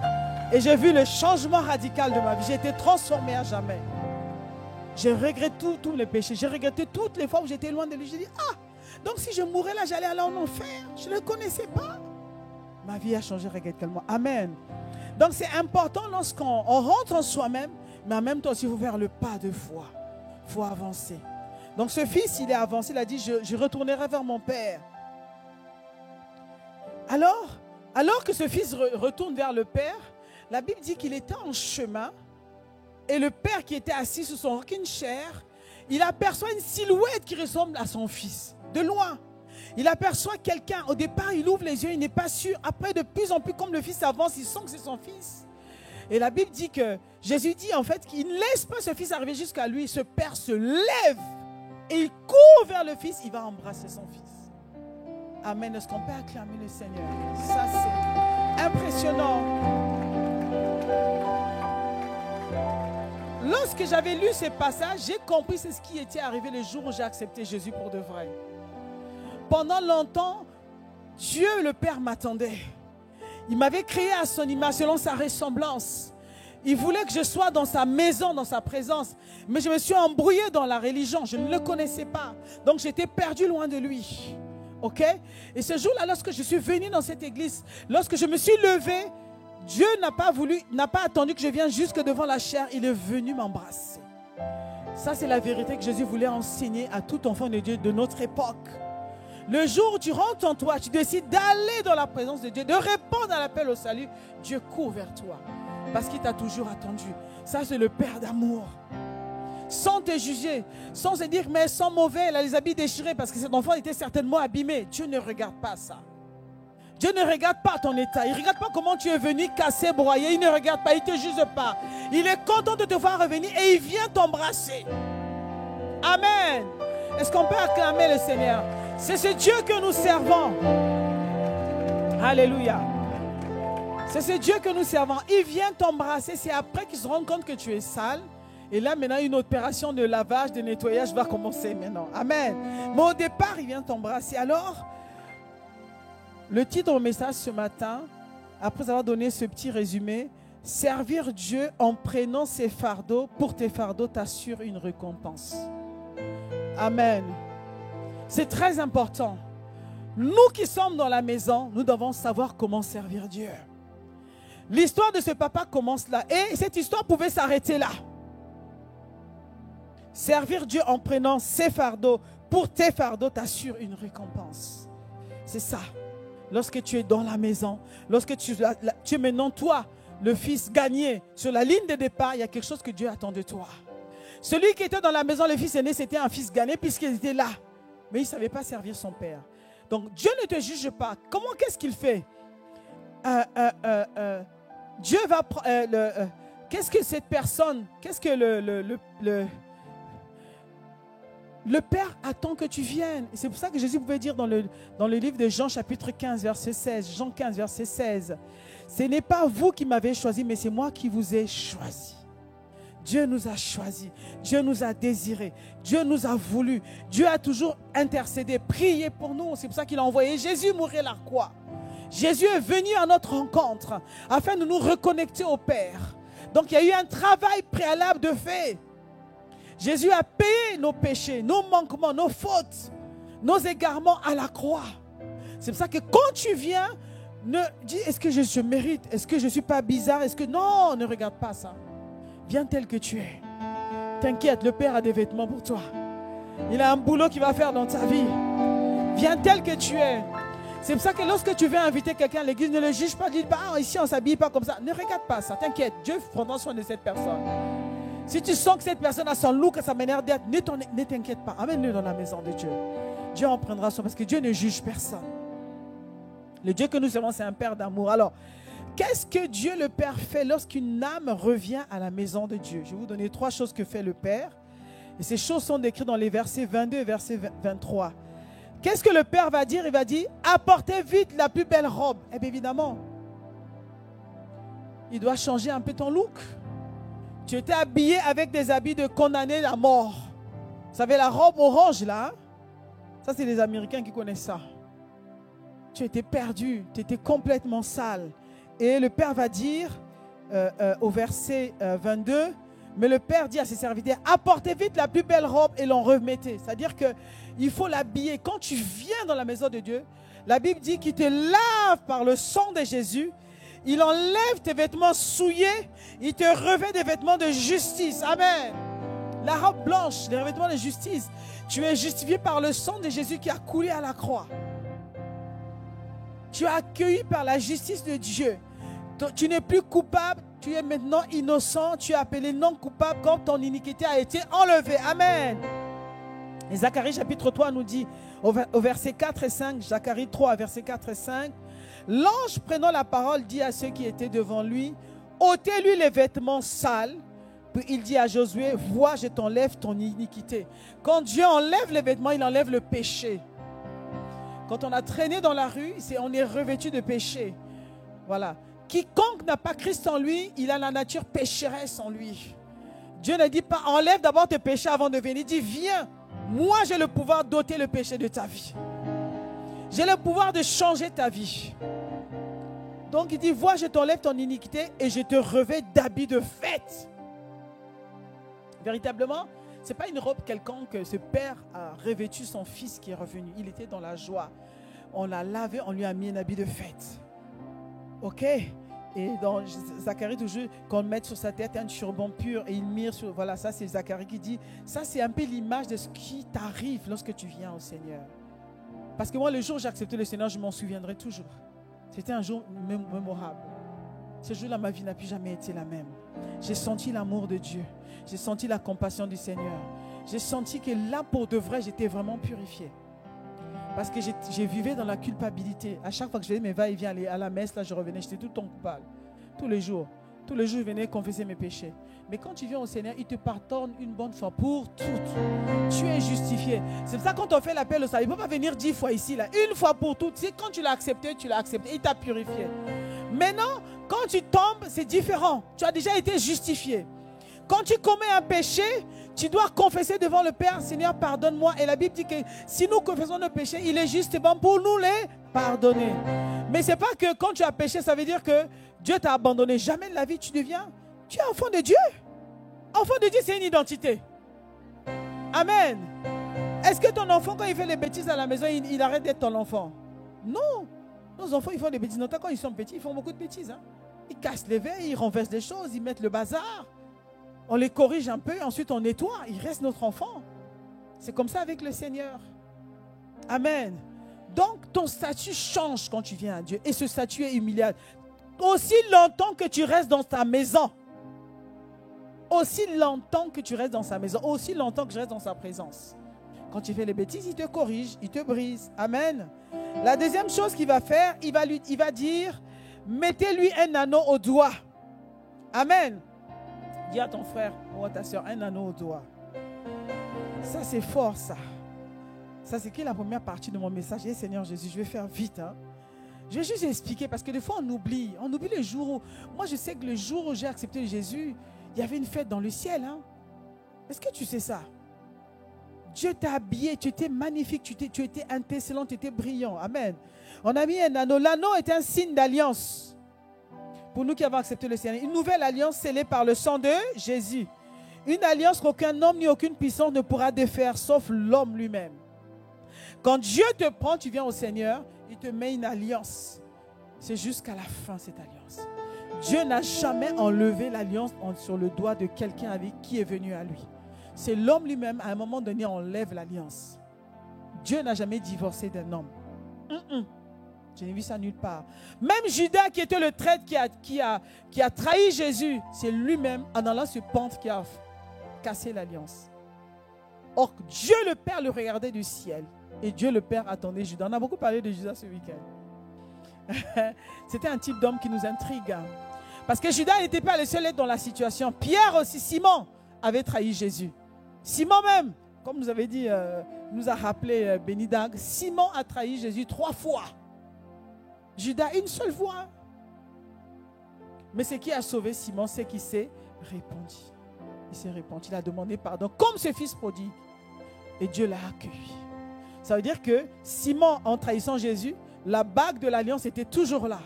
Et j'ai vu le changement radical de ma vie. J'ai été transformé à jamais. J'ai regretté tous les péchés. J'ai regretté toutes les fois où j'étais loin de lui. J'ai dit, donc si je mourais là, j'allais aller en enfer. Je ne le connaissais pas. Ma vie a changé radicalement. Amen. Donc c'est important lorsqu'on rentre en soi-même, mais en même temps aussi, il faut faire le pas de foi. Il faut avancer. Donc ce fils, il est avancé. Il a dit, je retournerai vers mon père. Alors que ce fils retourne vers le père, la Bible dit qu'il était en chemin et le père qui était assis sur son rocking chair, il aperçoit une silhouette qui ressemble à son fils, de loin. Il aperçoit quelqu'un. Au départ, il ouvre les yeux, il n'est pas sûr. Après, de plus en plus, comme le fils avance, il sent que c'est son fils. Et la Bible dit que Jésus dit en fait qu'il ne laisse pas ce fils arriver jusqu'à lui. Ce père se lève et il court vers le fils. Il va embrasser son fils. Amen. Est-ce qu'on peut acclamer le Seigneur? Ça, c'est impressionnant. Lorsque j'avais lu ce passage, j'ai compris c'est ce qui était arrivé le jour où j'ai accepté Jésus pour de vrai. Pendant longtemps, Dieu le Père m'attendait. Il m'avait créé à son image, selon sa ressemblance. Il voulait que je sois dans sa maison, dans sa présence. Mais je me suis embrouillée dans la religion. Je ne le connaissais pas. Donc j'étais perdu loin de lui. Ok? Et ce jour-là, lorsque je suis venu dans cette église, lorsque je me suis levé, Dieu n'a pas attendu que je vienne jusque devant la chair. Il est venu m'embrasser. Ça, c'est la vérité que Jésus voulait enseigner à tout enfant de Dieu de notre époque. Le jour où tu rentres en toi, tu décides d'aller dans la présence de Dieu, de répondre à l'appel au salut, Dieu court vers toi. Parce qu'il t'a toujours attendu. Ça, c'est le Père d'amour. Sans te juger, sans se dire, mais elles sont mauvais, elle a les habits déchirés, parce que cet enfant était certainement abîmé. Dieu ne regarde pas ça. Dieu ne regarde pas ton état. Il ne regarde pas comment tu es venu casser, broyer. Il ne regarde pas, il ne te juge pas. Il est content de te voir revenir et il vient t'embrasser. Amen. Est-ce qu'on peut acclamer le Seigneur? C'est ce Dieu que nous servons. Alléluia. C'est ce Dieu que nous servons. Il vient t'embrasser. C'est après qu'il se rend compte que tu es sale. Et là, maintenant, une opération de lavage, de nettoyage va commencer maintenant. Amen. Mais au départ, il vient t'embrasser. Alors, le titre de mon message ce matin, après avoir donné ce petit résumé, servir Dieu en prenant ses fardeaux, pour tes fardeaux t'assure une récompense. Amen. C'est très important. Nous qui sommes dans la maison, nous devons savoir comment servir Dieu. L'histoire de ce papa commence là. Et cette histoire pouvait s'arrêter là. Servir Dieu en prenant ses fardeaux, pour tes fardeaux t'assure une récompense. C'est ça. Lorsque tu es dans la maison, lorsque tu es maintenant toi, le fils gagné, sur la ligne de départ, il y a quelque chose que Dieu attend de toi. Celui qui était dans la maison, le fils aîné, c'était un fils gagné puisqu'il était là. Mais il ne savait pas servir son père. Donc Dieu ne te juge pas. Comment, qu'est-ce qu'il fait? Dieu va... qu'est-ce que cette personne, qu'est-ce que le Père attend que tu viennes. C'est pour ça que Jésus pouvait dire dans le livre de Jean chapitre 15 verset 16, Jean 15 verset 16, ce n'est pas vous qui m'avez choisi, mais c'est moi qui vous ai choisi. Dieu nous a choisis, Dieu nous a désirés, Dieu nous a voulu, Dieu a toujours intercédé, prié pour nous. C'est pour ça qu'il a envoyé Jésus mourir à la croix. Jésus est venu à notre rencontre afin de nous reconnecter au Père. Donc il y a eu un travail préalable de fait. Jésus a payé nos péchés, nos manquements, nos fautes, nos égarements à la croix. C'est pour ça que quand tu viens, ne dis, est-ce que je mérite? Est-ce que je ne suis pas bizarre? Est-ce que... Non, ne regarde pas ça. Viens tel que tu es. T'inquiète, le Père a des vêtements pour toi. Il a un boulot qu'il va faire dans ta vie. Viens tel que tu es. C'est pour ça que lorsque tu veux inviter quelqu'un à l'église, ne le juge pas. Dis pas, ici on ne s'habille pas comme ça. Ne regarde pas ça, t'inquiète. Dieu prendra soin de cette personne. Si tu sens que cette personne a son look, sa manière d'être, ne t'inquiète pas. Amène-le dans la maison de Dieu. Dieu en prendra soin parce que Dieu ne juge personne. Le Dieu que nous servons, c'est un Père d'amour. Alors, qu'est-ce que Dieu le Père fait lorsqu'une âme revient à la maison de Dieu? Je vais vous donner 3 choses que fait le Père. Et ces choses sont décrites dans les versets 22 et verset 23. Qu'est-ce que le Père va dire? Il va dire, apportez vite la plus belle robe. Eh bien, évidemment, il doit changer un peu ton look. Tu étais habillé avec des habits de condamné à mort. Vous savez, la robe orange là, ça c'est les Américains qui connaissent ça. Tu étais perdu, tu étais complètement sale. Et le Père va dire au verset 22, mais le Père dit à ses serviteurs, apportez vite la plus belle robe et l'en remettez. C'est-à-dire qu'il faut l'habiller. Quand tu viens dans la maison de Dieu, la Bible dit qu'il te lave par le sang de Jésus. Il enlève tes vêtements souillés. Il te revêt des vêtements de justice. Amen. La robe blanche, les vêtements de justice. Tu es justifié par le sang de Jésus qui a coulé à la croix. Tu es accueilli par la justice de Dieu. Tu n'es plus coupable. Tu es maintenant innocent. Tu es appelé non coupable quand ton iniquité a été enlevée. Amen. Et Zacharie chapitre 3 nous dit au verset 4 et 5, Zacharie 3 verset 4 et 5, l'ange prenant la parole dit à ceux qui étaient devant lui, ôtez-lui les vêtements sales. Puis il dit à Josué, vois, je t'enlève ton iniquité. Quand Dieu enlève les vêtements, il enlève le péché. Quand on a traîné dans la rue, on est revêtu de péché. Voilà. Quiconque n'a pas Christ en lui, il a la nature pécheresse en lui. Dieu ne dit pas, enlève d'abord tes péchés avant de venir. Il dit, viens, moi j'ai le pouvoir d'ôter le péché de ta vie. J'ai le pouvoir de changer ta vie. Donc il dit, vois, je t'enlève ton iniquité et je te revêt d'habits de fête. Véritablement, ce n'est pas une robe quelconque que ce père a revêtu son fils qui est revenu. Il était dans la joie. On l'a lavé, on lui a mis un habit de fête. Ok? Et dans Zacharie, toujours, qu'on met sur sa tête un turban pur et il mire sur... Voilà, ça c'est Zacharie qui dit, ça c'est un peu l'image de ce qui t'arrive lorsque tu viens au Seigneur. Parce que moi, le jour où j'ai accepté le Seigneur, je m'en souviendrai toujours. C'était un jour mémorable. Ce jour-là, ma vie n'a plus jamais été la même. J'ai senti l'amour de Dieu. J'ai senti la compassion du Seigneur. J'ai senti que là, pour de vrai, j'étais vraiment purifié. Parce que j'ai vécu dans la culpabilité. À chaque fois que je faisais mes va-et-vient à la messe, là, je revenais, j'étais tout le temps coupable. Tous les jours. Tous les jours, je venais confesser mes péchés. Mais quand tu viens au Seigneur, il te pardonne une bonne fois pour toutes. Tu es justifié. C'est pour ça que quand on fait l'appel au salut, il ne peut pas venir 10 fois ici, là. Une fois pour toutes. C'est quand tu l'as accepté, tu l'as accepté. Il t'a purifié. Maintenant, quand tu tombes, c'est différent. Tu as déjà été justifié. Quand tu commets un péché, tu dois confesser devant le Père, Seigneur, pardonne-moi. Et la Bible dit que si nous confessons nos péchés, il est juste et bon pour nous les pardonner. Mais ce n'est pas que quand tu as péché, ça veut dire que Dieu t'a abandonné. Jamais de la vie, tu deviens. Tu es enfant de Dieu. Enfant de Dieu, c'est une identité. Amen. Est-ce que ton enfant, quand il fait les bêtises à la maison, il arrête d'être ton enfant? Non. Nos enfants, ils font des bêtises. Notamment quand ils sont petits, ils font beaucoup de bêtises. Hein. Ils cassent les verres, ils renversent des choses, ils mettent le bazar. On les corrige un peu, ensuite on nettoie. Il reste notre enfant. C'est comme ça avec le Seigneur. Amen. Donc, ton statut change quand tu viens à Dieu. Et ce statut est humiliant. Aussi longtemps que tu restes dans ta maison. Aussi longtemps que tu restes dans sa maison. Aussi longtemps que je reste dans sa présence. Quand tu fais les bêtises, il te corrige, il te brise. Amen. La deuxième chose qu'il va faire, il va dire, mettez-lui un anneau au doigt. Amen. Dis à ton frère ou à ta soeur, un anneau au doigt. Ça, c'est fort, ça. Ça, c'est qui la première partie de mon message? Seigneur Jésus, je vais faire vite. Hein. Je vais juste expliquer parce que des fois, on oublie. On oublie le jour où... Moi, je sais que le jour où j'ai accepté Jésus, il y avait une fête dans le ciel. Hein. Est-ce que tu sais ça? Dieu t'a habillé, tu étais magnifique, tu étais intéressant, tu étais brillant. Amen. On a mis un anneau. L'anneau est un signe d'alliance. Pour nous qui avons accepté le Seigneur, une nouvelle alliance scellée par le sang de Jésus. Une alliance qu'aucun homme ni aucune puissance ne pourra défaire, sauf l'homme lui-même. Quand Dieu te prend, tu viens au Seigneur, il te met une alliance. C'est jusqu'à la fin cette alliance. Dieu n'a jamais enlevé l'alliance sur le doigt de quelqu'un avec qui est venu à lui. C'est l'homme lui-même, à un moment donné, enlève l'alliance. Dieu n'a jamais divorcé d'un homme. Je n'ai vu ça nulle part. Même Judas, qui était le traître qui a trahi Jésus, c'est lui-même, en allant se pendre, qui a casser l'alliance. Or, Dieu le Père le regardait du ciel. Et Dieu le Père attendait Judas. On a beaucoup parlé de Judas ce week-end. C'était un type d'homme qui nous intrigue. Parce que Judas n'était pas le seul à être dans la situation. Pierre aussi, Simon avait trahi Jésus. Simon même, comme nous avait dit, nous a rappelé Bénidag, Simon a trahi Jésus 3 fois. Judas une seule fois. Mais ce qui a sauvé Simon, c'est qu'il s'est répandu. Il s'est répandu, il a demandé pardon comme ce fils prodigue. Et Dieu l'a accueilli. Ça veut dire que Simon, en trahissant Jésus, la bague de l'alliance était toujours là.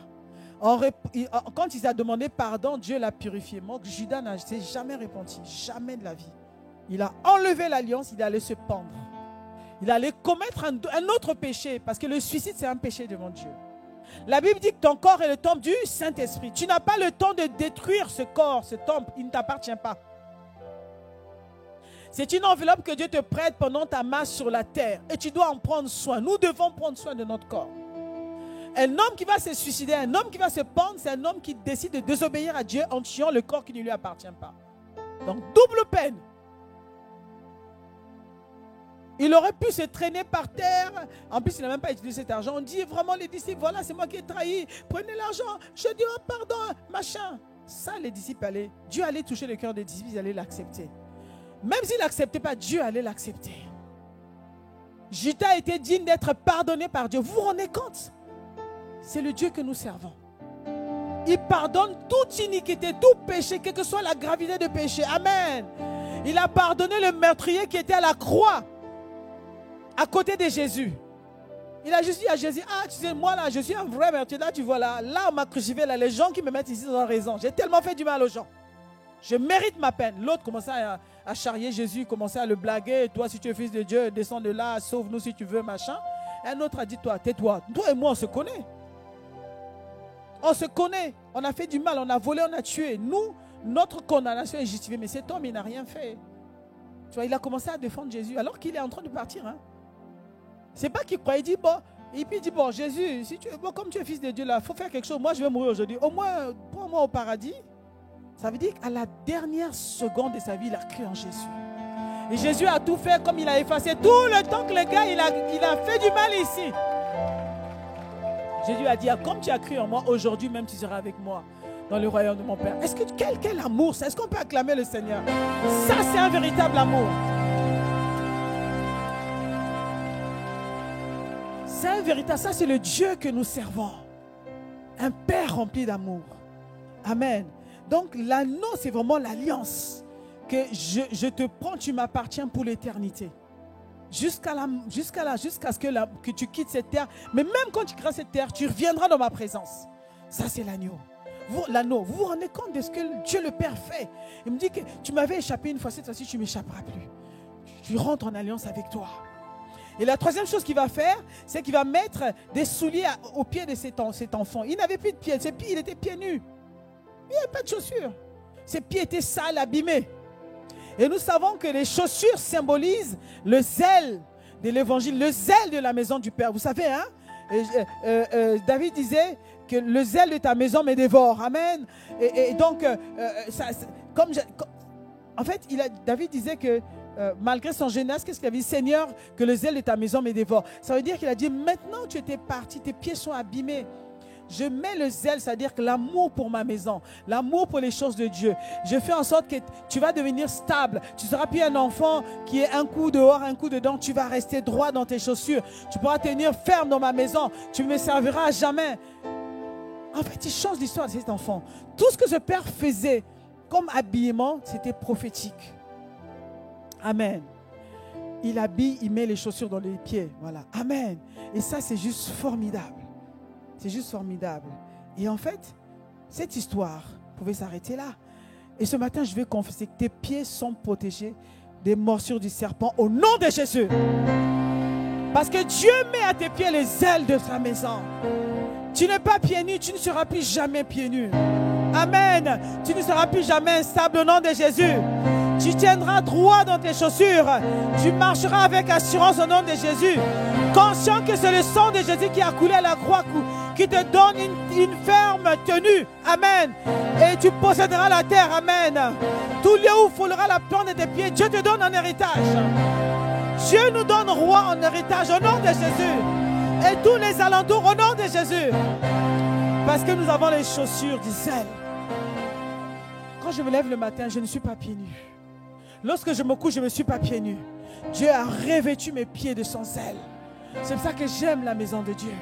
Quand il a demandé pardon, Dieu l'a purifié. Donc Judas n'a jamais repenti, jamais de la vie. Il a enlevé l'alliance, il allait se pendre. Il allait commettre un autre péché, parce que le suicide, c'est un péché devant Dieu. La Bible dit que ton corps est le temple du Saint-Esprit. Tu n'as pas le temps de détruire ce corps, ce temple, il ne t'appartient pas. C'est une enveloppe que Dieu te prête pendant ta marche sur la terre. Et tu dois en prendre soin. Nous devons prendre soin de notre corps. Un homme qui va se suicider, un homme qui va se pendre, c'est un homme qui décide de désobéir à Dieu en tuant le corps qui ne lui appartient pas. Donc, double peine. Il aurait pu se traîner par terre. En plus, il n'a même pas utilisé cet argent. On dit vraiment les disciples, voilà, c'est moi qui ai trahi. Prenez l'argent. Je dis, oh pardon, machin. Ça, les disciples allaient. Dieu allait toucher le cœur des disciples, ils allaient l'accepter. Même s'il n'acceptait pas, Dieu allait l'accepter. Judas était digne d'être pardonné par Dieu. Vous vous rendez compte? C'est le Dieu que nous servons. Il pardonne toute iniquité, tout péché, quelle que soit la gravité de péché. Amen. Il a pardonné le meurtrier qui était à la croix, à côté de Jésus. Il a juste dit à Jésus, ah, tu sais, moi là, je suis un vrai meurtrier. Là, tu vois, là on m'a crucifié. Là, les gens qui me mettent ici ont raison. J'ai tellement fait du mal aux gens. Je mérite ma peine. L'autre commençait à charrier Jésus, commençait à le blaguer. Toi, si tu es fils de Dieu, descends de là, sauve-nous si tu veux, machin. Un autre a dit, toi, tais-toi. Toi et moi, on se connaît. On se connaît. On a fait du mal, on a volé, on a tué. Nous, notre condamnation est justifiée. Mais cet homme, il n'a rien fait. Tu vois, il a commencé à défendre Jésus alors qu'il est en train de partir. Hein. C'est pas qu'il croit. Il dit, bon, et puis il dit, bon, Jésus, si tu, bon, comme tu es fils de Dieu, là, il faut faire quelque chose. Moi, je vais mourir aujourd'hui. Au moins, prends-moi au paradis. Ça veut dire qu'à la dernière seconde de sa vie, il a cru en Jésus. Et Jésus a tout fait comme il a effacé tout le temps que le gars, il a fait du mal ici. Jésus a dit, ah, comme tu as cru en moi, aujourd'hui même tu seras avec moi dans le royaume de mon Père. Est-ce que quel amour ça? Est-ce qu'on peut acclamer le Seigneur? Ça, c'est un véritable amour. C'est un véritable, ça c'est le Dieu que nous servons. Un Père rempli d'amour. Amen. Donc l'anneau, c'est vraiment l'alliance. Que je te prends, tu m'appartiens pour l'éternité. Jusqu'à ce que tu quittes cette terre. Mais même quand tu quitteras cette terre, tu reviendras dans ma présence. Ça, c'est l'agneau. L'anneau, vous vous rendez compte de ce que Dieu le Père fait? Il me dit que tu m'avais échappé une fois, cette fois-ci, tu ne m'échapperas plus. Tu rentres en alliance avec toi. Et la troisième chose qu'il va faire, c'est qu'il va mettre des souliers aux pieds de cet enfant. Il n'avait plus de pieds, il était pieds nus. Il n'y avait pas de chaussures. Ses pieds étaient sales, abîmés. Et nous savons que les chaussures symbolisent le zèle de l'évangile, le zèle de la maison du Père. Vous savez, hein? David disait que le zèle de ta maison me dévore. Amen. Et donc, en fait, David disait que malgré son jeunesse, qu'est-ce qu'il avait dit? Seigneur, que le zèle de ta maison me dévore. Ça veut dire qu'il a dit, maintenant tu étais parti, tes pieds sont abîmés. Je mets le zèle, c'est-à-dire que l'amour pour ma maison, l'amour pour les choses de Dieu. Je fais en sorte que tu vas devenir stable. Tu ne seras plus un enfant qui est un coup dehors, un coup dedans. Tu vas rester droit dans tes chaussures. Tu pourras tenir ferme dans ma maison. Tu me serviras à jamais. En fait, il change l'histoire de cet enfant. Tout ce que ce père faisait comme habillement, c'était prophétique. Amen. Il habille, il met les chaussures dans les pieds. Voilà. Amen. Et ça, c'est juste formidable. C'est juste formidable. Et en fait, cette histoire pouvait s'arrêter là. Et ce matin, je vais confesser que tes pieds sont protégés des morsures du serpent au nom de Jésus. Parce que Dieu met à tes pieds les ailes de sa maison. Tu n'es pas pieds nus, tu ne seras plus jamais pieds nus. Amen. Tu ne seras plus jamais instable au nom de Jésus. Tu tiendras droit dans tes chaussures. Tu marcheras avec assurance au nom de Jésus. Conscient que c'est le sang de Jésus qui a coulé à la croix qui te donne une ferme tenue. Amen. Et tu posséderas la terre. Amen. Tout lieu où foulera la plante de tes pieds, Dieu te donne un héritage. Dieu nous donne roi en héritage au nom de Jésus. Et tous les alentours au nom de Jésus. Parce que nous avons les chaussures du zèle. Quand je me lève le matin, je ne suis pas pieds nus. Lorsque je me couche, je ne me suis pas pieds nus. Dieu a revêtu mes pieds de son zèle. C'est pour ça que j'aime la maison de Dieu.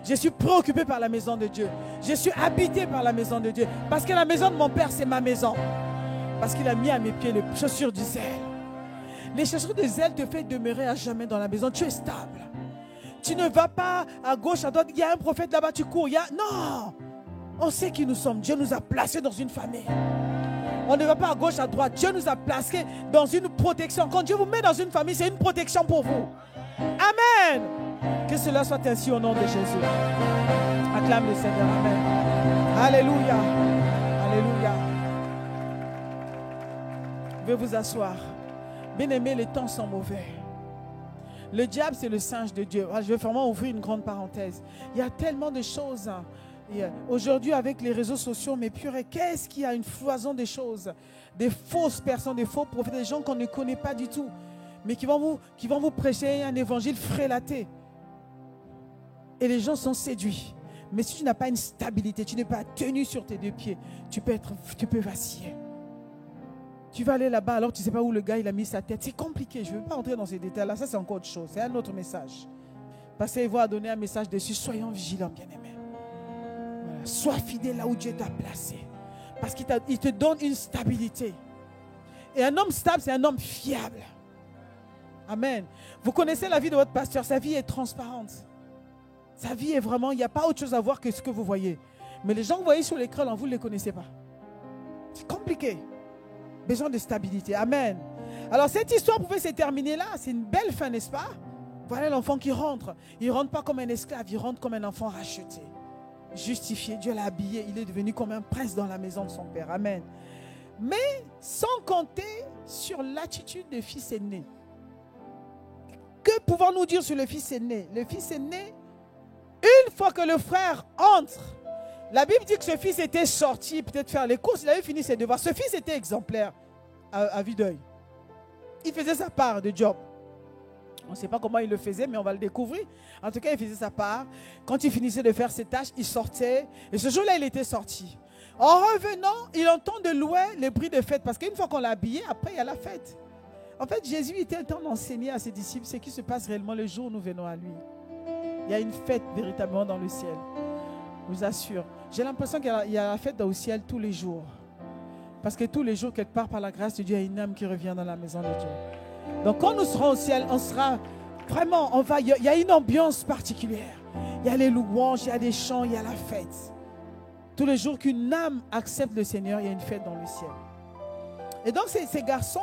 Je suis préoccupé par la maison de Dieu. Je suis habité par la maison de Dieu. Parce que la maison de mon Père, c'est ma maison. Parce qu'il a mis à mes pieds les chaussures du zèle. Les chaussures du zèle te font demeurer à jamais dans la maison. Tu es stable. Tu ne vas pas à gauche, à droite. Il y a un prophète là-bas, tu cours. Non. On sait qui nous sommes. Dieu nous a placés dans une famille. On ne va pas à gauche, à droite. Dieu nous a placés dans une protection. Quand Dieu vous met dans une famille, c'est une protection pour vous. Amen. Que cela soit ainsi au nom de Jésus. Acclame le Seigneur. Amen. Alléluia. Alléluia. Je vais vous asseoir. Bien-aimés, les temps sont mauvais. Le diable, c'est le singe de Dieu. Je vais vraiment ouvrir une grande parenthèse. Il y a tellement de choses. Aujourd'hui, avec les réseaux sociaux, mais purée, qu'est-ce qu'il y a une foison de choses. Des fausses personnes, des faux prophètes, des gens qu'on ne connaît pas du tout. Mais qui vont vous prêcher un évangile frélaté. Et les gens sont séduits. Mais si tu n'as pas une stabilité, tu n'es pas tenu sur tes deux pieds, tu peux vaciller. Tu vas aller là-bas alors tu ne sais pas où le gars il a mis sa tête. C'est compliqué, je ne veux pas entrer dans ces détails-là. Ça, c'est encore autre chose. C'est un autre message. Parce qu'il va donner un message dessus. Soyons vigilants, bien-aimés. Voilà. Sois fidèle là où Dieu t'a placé. Parce qu'il te donne une stabilité. Et un homme stable, c'est un homme fiable. Amen. Vous connaissez la vie de votre pasteur. Sa vie est transparente. Sa vie est vraiment, il n'y a pas autre chose à voir que ce que vous voyez. Mais les gens que vous voyez sur l'écran, vous ne les connaissez pas. C'est compliqué. Besoin de stabilité. Amen. Alors cette histoire pouvait se terminer là. C'est une belle fin, n'est-ce pas? Voilà l'enfant qui rentre. Il ne rentre pas comme un esclave, il rentre comme un enfant racheté. Justifié. Dieu l'a habillé. Il est devenu comme un prince dans la maison de son père. Amen. Mais sans compter sur l'attitude du fils aîné. Que pouvons-nous dire sur le fils aîné? Le fils aîné, une fois que le frère entre, la Bible dit que ce fils était sorti peut-être faire les courses, il avait fini ses devoirs. Ce fils était exemplaire à vue d'œil. Il faisait sa part de job. On ne sait pas comment il le faisait, mais on va le découvrir. En tout cas, il faisait sa part. Quand il finissait de faire ses tâches, il sortait. Et ce jour-là, il était sorti. En revenant, il entend de loin les bruits de fête. Parce qu'une fois qu'on l'a habillé, après, il y a la fête. En fait, Jésus était en train d'enseigner à ses disciples ce qui se passe réellement le jour où nous venons à lui. Il y a une fête véritablement dans le ciel. Je vous assure. J'ai l'impression qu'il y a la fête dans le ciel tous les jours. Parce que tous les jours, quelque part, par la grâce de Dieu, il y a une âme qui revient dans la maison de Dieu. Donc quand nous serons au ciel, on sera vraiment, il y a une ambiance particulière. Il y a les louanges, il y a des chants, il y a la fête. Tous les jours qu'une âme accepte le Seigneur, il y a une fête dans le ciel. Et donc ces garçons,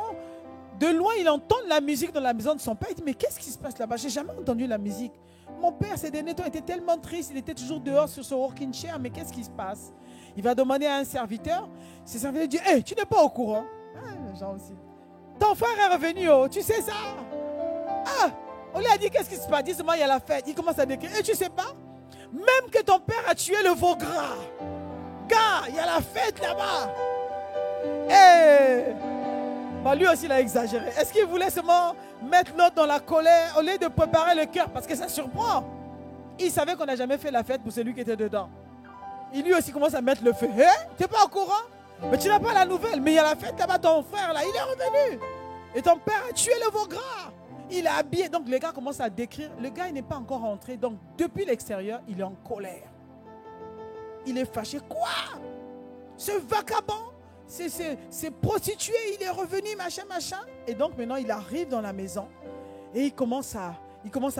de loin, ils entendent la musique dans la maison de son père. Ils disent, mais qu'est-ce qui se passe là-bas? Je n'ai jamais entendu la musique. Mon père, ces derniers temps, était tellement triste. Il était toujours dehors sur son rocking chair. Mais qu'est-ce qui se passe? Il va demander à un serviteur. Ce serviteur dit, hey, tu n'es pas au courant. Ah, les gens aussi. Ton frère est revenu, oh, tu sais ça? Ah, on lui a dit, qu'est-ce qui se passe? Dis-moi, il y a la fête. Il commence à décrire. Et tu sais pas? Même que ton père a tué le veau gras. Gars, il y a la fête là-bas. Hey! Bah, lui aussi, il a exagéré. Est-ce qu'il voulait seulement mettre l'autre dans la colère au lieu de préparer le cœur? Parce que ça surprend. Il savait qu'on n'a jamais fait la fête pour celui qui était dedans. Il lui aussi commence à mettre le feu. Hé? Tu n'es pas au courant? Mais tu n'as pas la nouvelle. Mais il y a la fête là-bas, ton frère là, il est revenu. Et ton père a tué le veau gras. Il est habillé. Donc les gars commencent à décrire. Le gars, il n'est pas encore rentré. Donc depuis l'extérieur, il est en colère. Il est fâché. Quoi? Ce vagabond? C'est prostitué, il est revenu, machin. Et donc maintenant, il arrive dans la maison et il commence à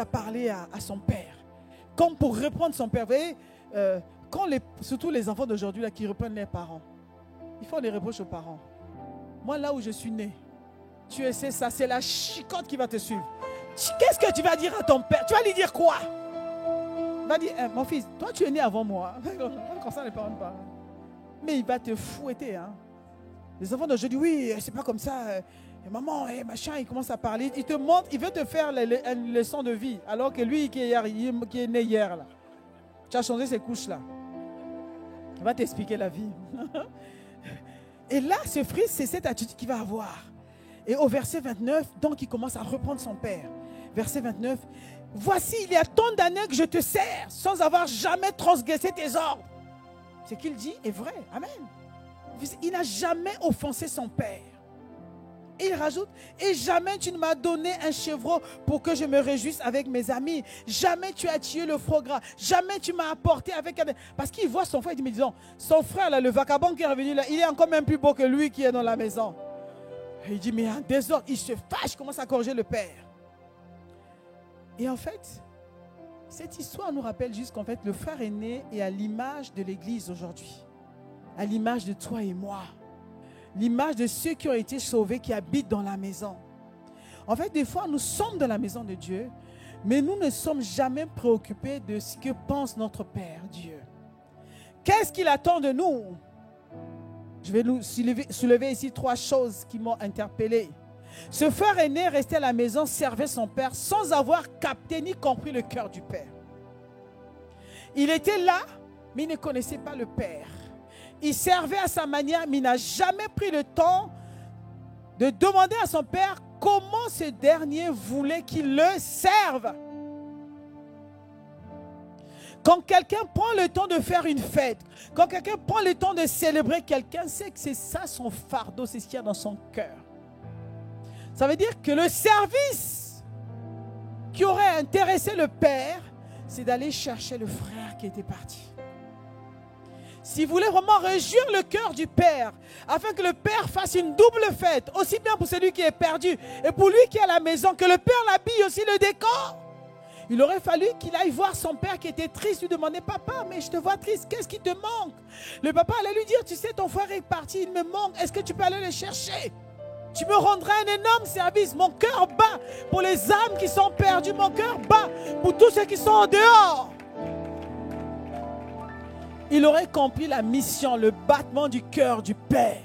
parler à son père. Comme pour reprendre son père. Vous voyez, surtout les enfants d'aujourd'hui là, qui reprennent leurs parents. Ils font des reproches aux parents. Moi, là où je suis né, tu sais ça, c'est la chicotte qui va te suivre. Qu'est-ce que tu vas dire à ton père? Tu vas lui dire quoi? Il va dire, mon fils, toi tu es né avant moi. Comme ça, les parents ne parlent. Mais il va te fouetter, hein. Les enfants d'aujourd'hui, oui, c'est pas comme ça. Maman, machin, il commence à parler. Il te montre, il veut te faire une leçon de vie. Alors que lui qui est né hier, là. Tu as changé ces couches-là. On va t'expliquer la vie. Et là, ce fils, c'est cette attitude qu'il va avoir. Et au verset 29, donc il commence à reprendre son père. Verset 29, « Voici, il y a tant d'années que je te sers, sans avoir jamais transgressé tes ordres. » Ce qu'il dit est vrai. Amen. Il n'a jamais offensé son père. Et il rajoute, « Et jamais tu ne m'as donné un chevreau pour que je me réjouisse avec mes amis. Jamais tu as tué le foie gras. Jamais tu m'as apporté avec... » Parce qu'il voit son frère, il dit, mais disons, son frère, là, le vagabond qui est revenu, là, il est encore même plus beau que lui qui est dans la maison. Et il dit, mais un désordre, il se fâche, commence à corriger le père. Et en fait, cette histoire nous rappelle juste qu'en fait, le frère aîné est à l'image de l'Église aujourd'hui. À l'image de toi et moi. L'image de ceux qui ont été sauvés, qui habitent dans la maison. En fait, des fois, nous sommes dans la maison de Dieu, mais nous ne sommes jamais préoccupés de ce que pense notre Père Dieu. Qu'est-ce qu'il attend de nous? Je vais nous soulever ici 3 choses qui m'ont interpellé. Ce frère aîné restait à la maison, servait son père sans avoir capté ni compris le cœur du père. Il était là, mais il ne connaissait pas le père. Il servait à sa manière, mais il n'a jamais pris le temps de demander à son père comment ce dernier voulait qu'il le serve. Quand quelqu'un prend le temps de faire une fête, quand quelqu'un prend le temps de célébrer quelqu'un, c'est que c'est ça son fardeau, c'est ce qu'il y a dans son cœur. Ça veut dire que le service qui aurait intéressé le père, c'est d'aller chercher le frère qui était parti. S'il voulait vraiment réjouir le cœur du père, afin que le père fasse une double fête, aussi bien pour celui qui est perdu et pour lui qui est à la maison, que le père l'habille aussi le décor, il aurait fallu qu'il aille voir son père qui était triste, lui demander, papa, mais je te vois triste, qu'est-ce qui te manque? Le papa allait lui dire, tu sais, ton frère est parti, il me manque, est-ce que tu peux aller le chercher? Tu me rendras un énorme service. Mon cœur bat pour les âmes qui sont perdues. Mon cœur bat pour tous ceux qui sont en dehors. Il aurait accompli la mission, le battement du cœur du Père.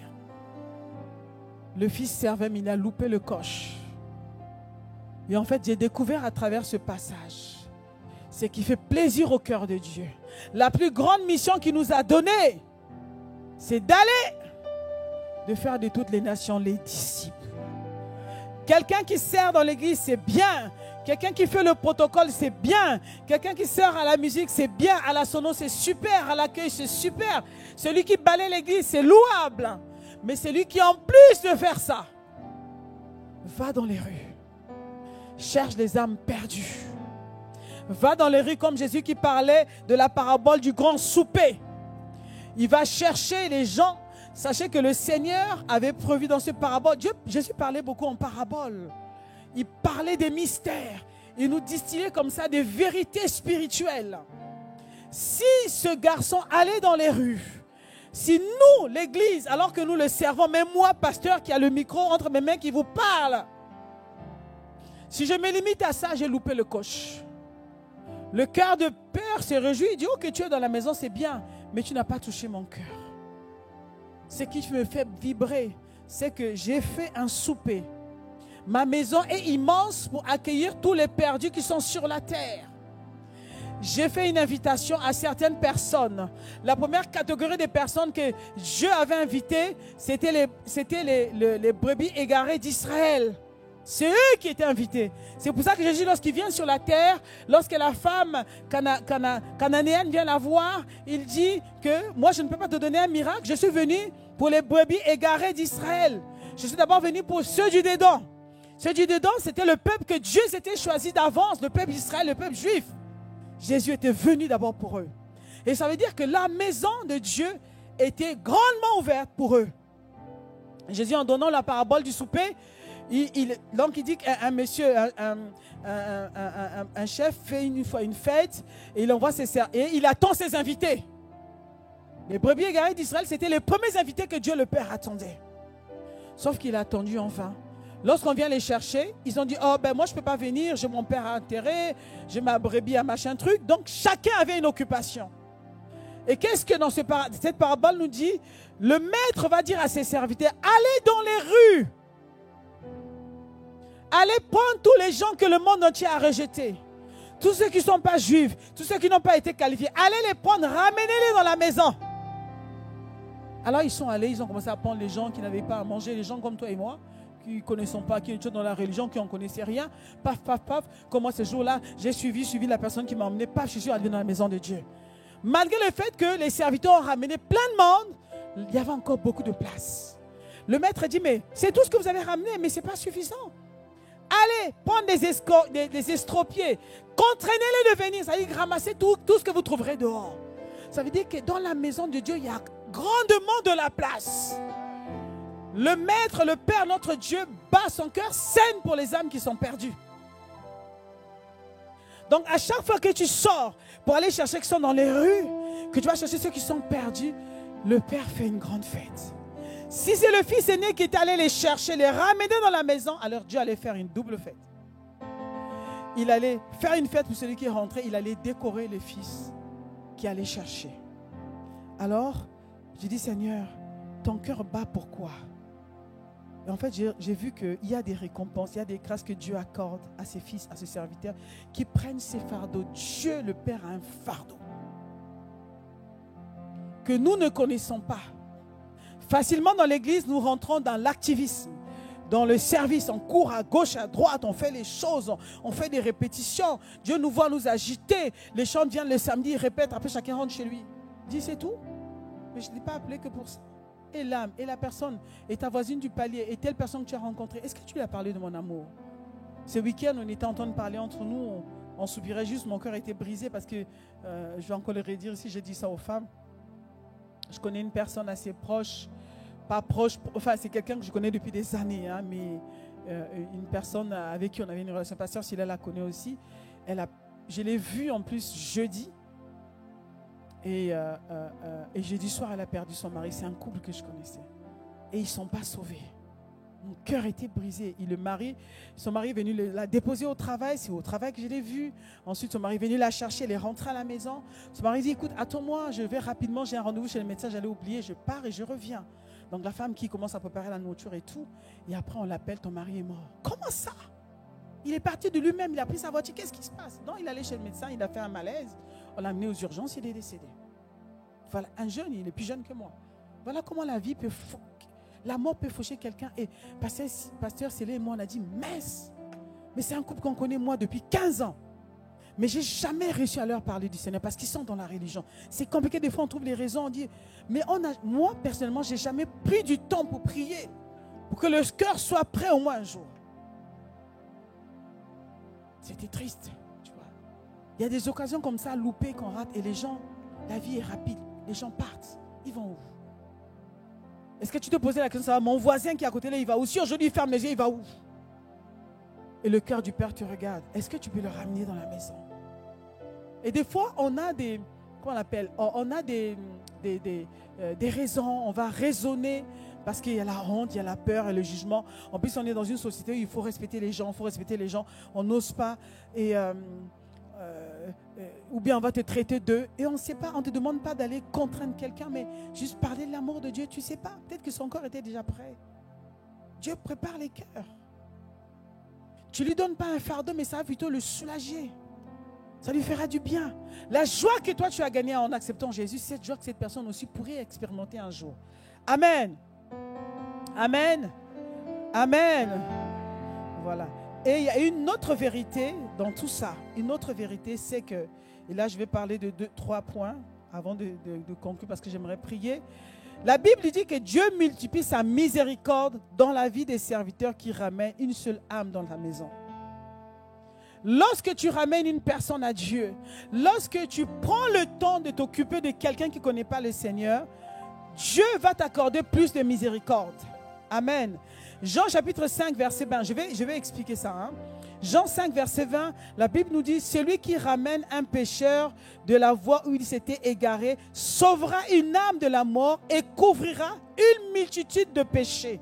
Le fils servait, mais il a loupé le coche. Et en fait, j'ai découvert à travers ce passage, c'est qu'il fait plaisir au cœur de Dieu. La plus grande mission qu'il nous a donnée, c'est d'aller de faire de toutes les nations les disciples. Quelqu'un qui sert dans l'église, c'est bien. Quelqu'un qui fait le protocole, c'est bien. Quelqu'un qui sert à la musique, c'est bien. À la sono, c'est super. À l'accueil, c'est super. Celui qui balaye l'église, c'est louable. Mais celui qui, en plus de faire ça, va dans les rues, cherche les âmes perdues. Va dans les rues comme Jésus qui parlait de la parabole du grand souper. Il va chercher les gens. Sachez que le Seigneur avait prévu dans ce parabole. Jésus parlait beaucoup en parabole. Il parlait des mystères. Il nous distillait comme ça des vérités spirituelles. Si ce garçon allait dans les rues, si nous, l'église, alors que nous le servons, même moi, pasteur, qui a le micro entre mes mains qui vous parle, si je me limite à ça, j'ai loupé le coche. Le cœur de père se réjouit. Il dit, oh, que tu es dans la maison, c'est bien, mais tu n'as pas touché mon cœur. Ce qui me fait vibrer, c'est que j'ai fait un souper. Ma maison est immense pour accueillir tous les perdus qui sont sur la terre. J'ai fait une invitation à certaines personnes. La première catégorie de personnes que Dieu avait invitées, c'était les brebis égarées d'Israël. C'est eux qui étaient invités. C'est pour ça que Jésus, lorsqu'il vient sur la terre, lorsque la femme cananéenne vient la voir, il dit que moi, je ne peux pas te donner un miracle. Je suis venu pour les brebis égarées d'Israël. Je suis d'abord venu pour ceux du Dédan. Ceux du Dédan, c'était le peuple que Dieu s'était choisi d'avance, le peuple d'Israël, le peuple juif. Jésus était venu d'abord pour eux. Et ça veut dire que la maison de Dieu était grandement ouverte pour eux. Jésus, en donnant la parabole du souper, donc il dit qu'un monsieur, un chef fait une fois une fête et il envoie et il attend ses invités. Les brebis égarées d'Israël, c'était les premiers invités que Dieu le Père attendait. Sauf qu'il a attendu en vain. Lorsqu'on vient les chercher, ils ont dit, oh ben moi je ne peux pas venir, j'ai mon père à enterrer, j'ai ma brebis à machin truc. Donc chacun avait une occupation. Et qu'est-ce que dans cette parabole nous dit? Le maître va dire à ses serviteurs, allez dans les rues. Allez prendre tous les gens que le monde entier a rejetés. Tous ceux qui ne sont pas juifs, tous ceux qui n'ont pas été qualifiés, allez les prendre, ramenez-les dans la maison. Alors ils sont allés, ils ont commencé à prendre les gens qui n'avaient pas à manger, les gens comme toi et moi, qui ne connaissaient pas, qui étaient dans la religion, qui n'en connaissaient rien. Paf, paf, paf. Comment ce jour-là, j'ai suivi la personne qui m'a emmené, paf, je suis allé dans la maison de Dieu. Malgré le fait que les serviteurs ont ramené plein de monde, il y avait encore beaucoup de place. Le maître dit, mais c'est tout ce que vous avez ramené, mais ce n'est pas suffisant. Allez, prendre des estropiés, contraignez-les de venir, ça veut dire ramasser tout ce que vous trouverez dehors. Ça veut dire que dans la maison de Dieu, il y a grandement de la place. Le maître, le Père, notre Dieu, bat son cœur, saigne pour les âmes qui sont perdues. Donc à chaque fois que tu sors pour aller chercher ceux qui sont dans les rues, que tu vas chercher ceux qui sont perdus, le Père fait une grande fête. Si c'est le fils aîné qui est allé les chercher, les ramener dans la maison, alors Dieu allait faire une double fête. Il allait faire une fête pour celui qui est rentré, il allait décorer le fils qui allait chercher. Alors, j'ai dit, Seigneur, ton cœur bat pourquoi? Et en fait, j'ai vu qu'il y a des récompenses, il y a des grâces que Dieu accorde à ses fils, à ses serviteurs, qui prennent ces fardeaux. Dieu, le Père, a un fardeau que nous ne connaissons pas. Facilement dans l'église, nous rentrons dans l'activisme, dans le service, on court à gauche, à droite, on fait les choses, on fait des répétitions. Dieu nous voit nous agiter. Les chants viennent le samedi, ils répètent, après chacun rentre chez lui. Dis, c'est tout. Mais je ne l'ai pas appelé que pour ça. Et l'âme, et la personne, et ta voisine du palier, et telle personne que tu as rencontrée, est-ce que tu lui as parlé de mon amour? Ce week-end, on était en train de parler entre nous, on soupirait juste, mon cœur était brisé parce que, je vais encore le redire ici, j'ai dit ça aux femmes. Je connais une personne assez proche, pas proche, enfin c'est quelqu'un que je connais depuis des années, hein, mais une personne avec qui on avait une relation. Pasteur, si elle la connaît aussi, je l'ai vue en plus jeudi, et jeudi soir elle a perdu son mari. C'est un couple que je connaissais et ils ne sont pas sauvés. Mon cœur était brisé. Son mari est venu la déposer au travail. C'est au travail que je l'ai vue. Ensuite, son mari est venu la chercher. Elle est rentrée à la maison. Son mari dit, écoute, attends-moi, je vais rapidement. J'ai un rendez-vous chez le médecin. J'allais oublier. Je pars et je reviens. Donc, la femme qui commence à préparer la nourriture et tout. Et après, on l'appelle, ton mari est mort. Comment ça? Il est parti de lui-même. Il a pris sa voiture. Qu'est-ce qui se passe? Non, il est allé chez le médecin. Il a fait un malaise. On l'a amené aux urgences. Il est décédé. Voilà, un jeune. Il est plus jeune que moi. Voilà comment la vie peut... La mort peut faucher quelqu'un. Et pasteur Célé et moi, on a dit, mince. Mais c'est un couple qu'on connaît, moi, depuis 15 ans. Mais je n'ai jamais réussi à leur parler du Seigneur parce qu'ils sont dans la religion. C'est compliqué. Des fois, on trouve les raisons. On dit, mais moi, personnellement, je n'ai jamais pris du temps pour prier. Pour que le cœur soit prêt au moins un jour. C'était triste. Tu vois. Il y a des occasions comme ça, loupées, qu'on rate. Et les gens, la vie est rapide. Les gens partent. Ils vont où? Est-ce que tu te posais la question, ça va, mon voisin qui est à côté là, il va où? Si aujourd'hui il ferme les yeux, il va où? Et le cœur du Père te regarde. Est-ce que tu peux le ramener dans la maison? Et des fois, on a des, comment on appelle? On a des raisons, on va raisonner parce qu'il y a la honte, il y a la peur et le jugement. En plus, on est dans une société où il faut respecter les gens, on n'ose pas. Ou bien on va te traiter d'eux et on ne sait pas, on ne te demande pas d'aller contraindre quelqu'un, mais juste parler de l'amour de Dieu. Tu ne sais pas, peut-être que son corps était déjà prêt. Dieu prépare les cœurs. Tu ne lui donnes pas un fardeau, mais ça va plutôt le soulager. Ça lui fera du bien. La joie que toi tu as gagnée en acceptant Jésus, c'est cette joie que cette personne aussi pourrait expérimenter un jour. Amen. Amen. Amen. Voilà. Et il y a une autre vérité dans tout ça. Une autre vérité, c'est que, et là je vais parler de 3 points avant de conclure parce que j'aimerais prier. La Bible dit que Dieu multiplie sa miséricorde dans la vie des serviteurs qui ramènent une seule âme dans la maison. Lorsque tu ramènes une personne à Dieu, lorsque tu prends le temps de t'occuper de quelqu'un qui ne connaît pas le Seigneur, Dieu va t'accorder plus de miséricorde. Amen. Jean chapitre 5 verset 20, je vais expliquer ça. Hein. Jean 5 verset 20, la Bible nous dit, celui qui ramène un pécheur de la voie où il s'était égaré, sauvera une âme de la mort et couvrira une multitude de péchés.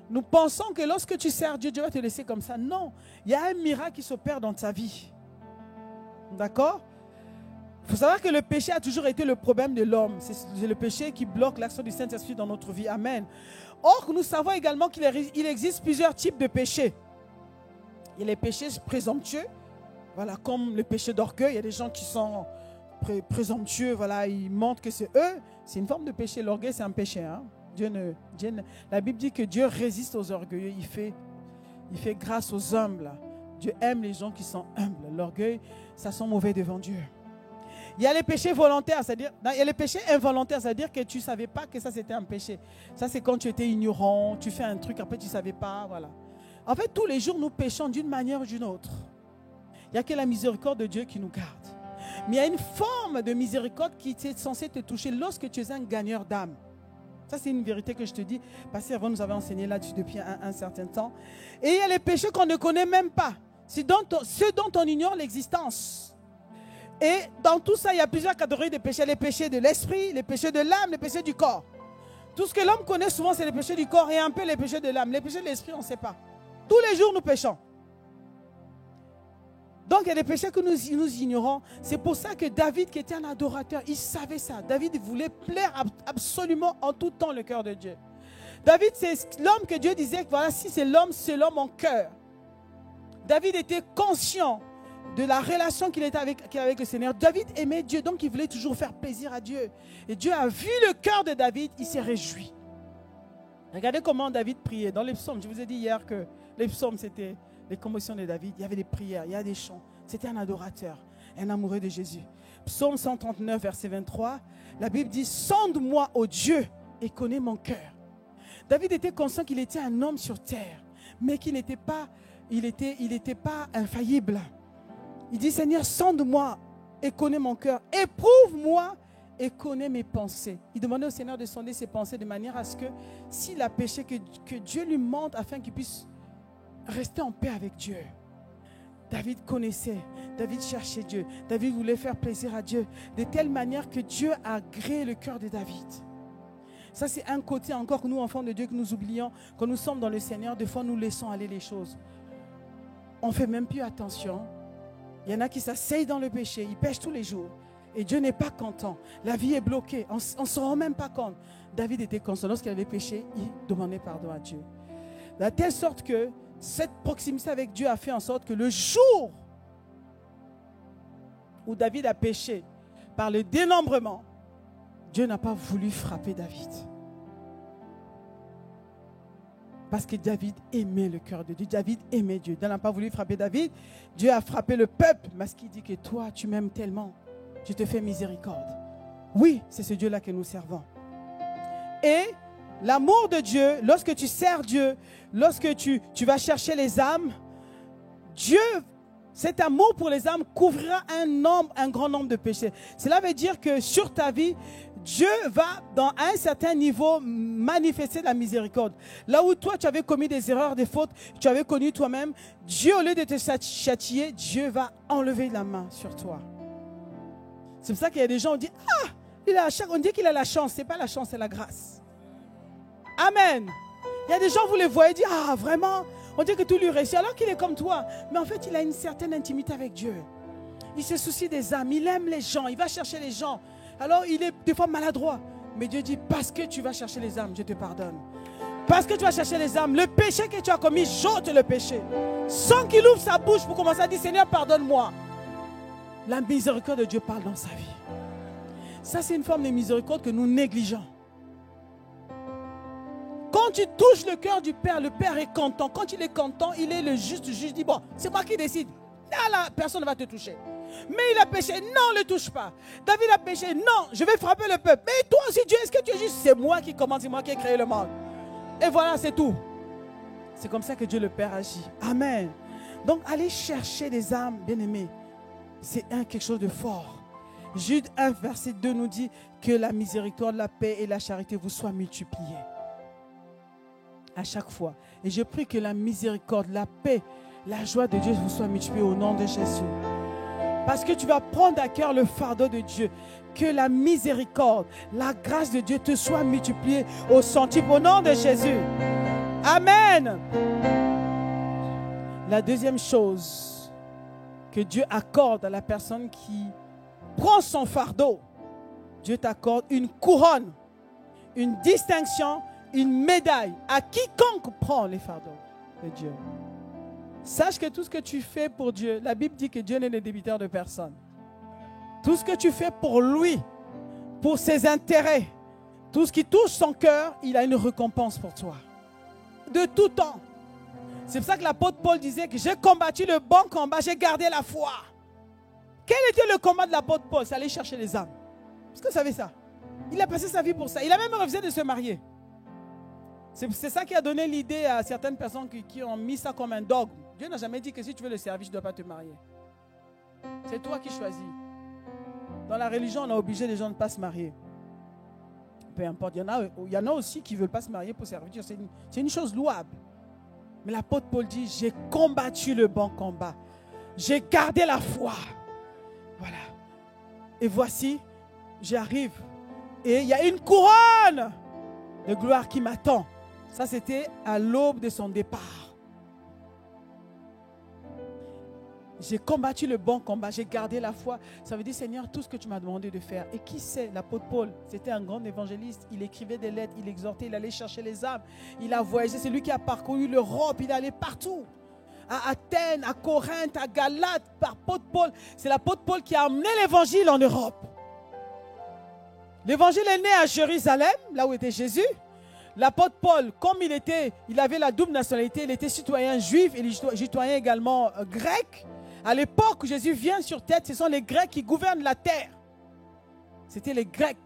Nous pensons que lorsque tu sers Dieu, Dieu va te laisser comme ça. Non, il y a un miracle qui s'opère dans ta vie. D'accord? Il faut savoir que le péché a toujours été le problème de l'homme. C'est le péché qui bloque l'action du Saint-Esprit dans notre vie. Amen. Or, nous savons également qu'il existe plusieurs types de péchés. Il y a les péchés présomptueux, voilà, comme le péché d'orgueil. Il y a des gens qui sont présomptueux, voilà, ils montrent que c'est eux. C'est une forme de péché. L'orgueil, c'est un péché. Hein. La Bible dit que Dieu résiste aux orgueilleux. Il fait grâce aux humbles. Dieu aime les gens qui sont humbles. L'orgueil, ça sent mauvais devant Dieu. Il y a les péchés volontaires, c'est-à-dire, il y a les péchés involontaires, c'est-à-dire que tu ne savais pas que ça c'était un péché. Ça c'est quand tu étais ignorant, tu fais un truc, après tu ne savais pas, voilà. En fait, tous les jours nous péchons d'une manière ou d'une autre. Il n'y a que la miséricorde de Dieu qui nous garde. Mais il y a une forme de miséricorde qui est censée te toucher lorsque tu es un gagneur d'âme. Ça, c'est une vérité que je te dis, parce que nous avons enseigné là-dessus depuis un certain temps. Et il y a les péchés qu'on ne connaît même pas. C'est ceux dont on ignore l'existence. Et dans tout ça, il y a plusieurs catégories de péchés. Les péchés de l'esprit, les péchés de l'âme, les péchés du corps. Tout ce que l'homme connaît souvent, c'est les péchés du corps et un peu les péchés de l'âme. Les péchés de l'esprit, on ne sait pas. Tous les jours, nous péchons. Donc, il y a des péchés que nous ignorons. C'est pour ça que David, qui était un adorateur, il savait ça. David voulait plaire absolument en tout temps le cœur de Dieu. David, c'est l'homme que Dieu disait, voilà, si c'est l'homme en cœur. David était conscient de la relation qu'il avait avec le Seigneur. David aimait Dieu, donc il voulait toujours faire plaisir à Dieu. Et Dieu a vu le cœur de David, il s'est réjoui. Regardez comment David priait dans les psaumes. Je vous ai dit hier que les psaumes, c'était les commotions de David. Il y avait des prières, il y a des chants. C'était un adorateur, un amoureux de Jésus. Psaume 139, verset 23, la Bible dit « Sonde-moi, ô Dieu, et connais mon cœur ». David était conscient qu'il était un homme sur terre, mais qu'il n'était pas, il était pas infaillible. Il dit « Seigneur, sonde-moi et connais mon cœur. Éprouve-moi et connais mes pensées. » Il demandait au Seigneur de sonder ses pensées de manière à ce que s'il a péché, que Dieu lui montre afin qu'il puisse rester en paix avec Dieu. David connaissait, David cherchait Dieu. David voulait faire plaisir à Dieu de telle manière que Dieu a agréé le cœur de David. Ça, c'est un côté encore que nous, enfants de Dieu, que nous oublions. Quand nous sommes dans le Seigneur, des fois, nous laissons aller les choses. On ne fait même plus attention. Il y en a qui s'asseyent dans le péché, ils pêchent tous les jours. Et Dieu n'est pas content. La vie est bloquée, on ne se rend même pas compte. David était conscient. Lorsqu'il avait péché, il demandait pardon à Dieu. De telle sorte que cette proximité avec Dieu a fait en sorte que le jour où David a péché par le dénombrement, Dieu n'a pas voulu frapper David. Parce que David aimait le cœur de Dieu. David aimait Dieu. Dieu n'a pas voulu frapper David. Dieu a frappé le peuple. Parce qu'il dit que toi, tu m'aimes tellement. Je te fais miséricorde. Oui, c'est ce Dieu-là que nous servons. Et l'amour de Dieu, lorsque tu sers Dieu, lorsque tu vas chercher les âmes, Dieu, cet amour pour les âmes couvrira un grand nombre de péchés. Cela veut dire que sur ta vie, Dieu va, dans un certain niveau, manifester la miséricorde. Là où toi, tu avais commis des erreurs, des fautes, tu avais connu toi-même, Dieu, au lieu de te châtier, Dieu va enlever la main sur toi. C'est pour ça qu'il y a des gens qui disent « Ah, on dit qu'il a la chance. » Ce n'est pas la chance, c'est la grâce. Amen. Il y a des gens, vous les voyez dire « Ah, vraiment, on dit que tout lui réussit alors qu'il est comme toi. » Mais en fait, il a une certaine intimité avec Dieu. Il se soucie des âmes, il aime les gens, il va chercher les gens. Alors, il est des fois maladroit. Mais Dieu dit, parce que tu vas chercher les âmes, je te pardonne. Parce que tu vas chercher les âmes, le péché que tu as commis, j'ôte le péché. Sans qu'il ouvre sa bouche pour commencer à dire, Seigneur, pardonne-moi. La miséricorde de Dieu parle dans sa vie. Ça, c'est une forme de miséricorde que nous négligeons. Quand tu touches le cœur du Père, le Père est content. Quand il est content, il est le juste juge. Il dit, bon, c'est moi qui décide. Là, personne ne va te toucher. Mais il a péché, non, ne le touche pas. David a péché, non, je vais frapper le peuple. Mais toi aussi, Dieu, est-ce que tu es juste? C'est moi qui commence, c'est moi qui ai créé le monde. Et voilà, c'est tout. C'est comme ça que Dieu le Père agit. Amen. Donc, allez chercher les âmes, bien-aimés. C'est quelque chose de fort. Jude 1, verset 2 nous dit que la miséricorde, la paix et la charité vous soient multipliées. À chaque fois. Et je prie que la miséricorde, la paix, la joie de Dieu vous soit multipliée au nom de Jésus. Parce que tu vas prendre à cœur le fardeau de Dieu. Que la miséricorde, la grâce de Dieu te soit multipliée au centuple au nom de Jésus. Amen. La deuxième chose que Dieu accorde à la personne qui prend son fardeau, Dieu t'accorde une couronne, une distinction, une médaille à quiconque prend les fardeaux de Dieu. Sache que tout ce que tu fais pour Dieu, la Bible dit que Dieu n'est le débiteur de personne. Tout ce que tu fais pour lui, pour ses intérêts, tout ce qui touche son cœur, il a une récompense pour toi. De tout temps. C'est pour ça que l'apôtre Paul disait que j'ai combattu le bon combat, j'ai gardé la foi. Quel était le combat de l'apôtre Paul? C'est aller chercher les âmes. Est-ce que vous savez ça? Il a passé sa vie pour ça. Il a même refusé de se marier. C'est ça qui a donné l'idée à certaines personnes qui ont mis ça comme un dogme. Dieu n'a jamais dit que si tu veux le service, tu ne dois pas te marier. C'est toi qui choisis. Dans la religion, on a obligé les gens de ne pas se marier. Peu importe. Il y en a aussi qui ne veulent pas se marier pour servir Dieu. C'est une chose louable. Mais l'apôtre Paul dit, j'ai combattu le bon combat. J'ai gardé la foi. Voilà. Et voici, j'arrive. Et il y a une couronne de gloire qui m'attend. Ça, c'était à l'aube de son départ. J'ai combattu le bon combat, j'ai gardé la foi. Ça veut dire, Seigneur, tout ce que tu m'as demandé de faire. Et qui c'est? L'apôtre Paul, c'était un grand évangéliste. Il écrivait des lettres, il exhortait, il allait chercher les âmes. Il a voyagé, c'est lui qui a parcouru l'Europe, il est allé partout. À Athènes, à Corinthe, à Galate, par l'apôtre Paul. C'est l'apôtre Paul qui a amené l'évangile en Europe. L'évangile est né à Jérusalem, là où était Jésus. L'apôtre Paul, comme il avait la double nationalité, il était citoyen juif et citoyen également grec. À l'époque où Jésus vient sur terre, ce sont les Grecs qui gouvernent la terre. C'était les Grecs.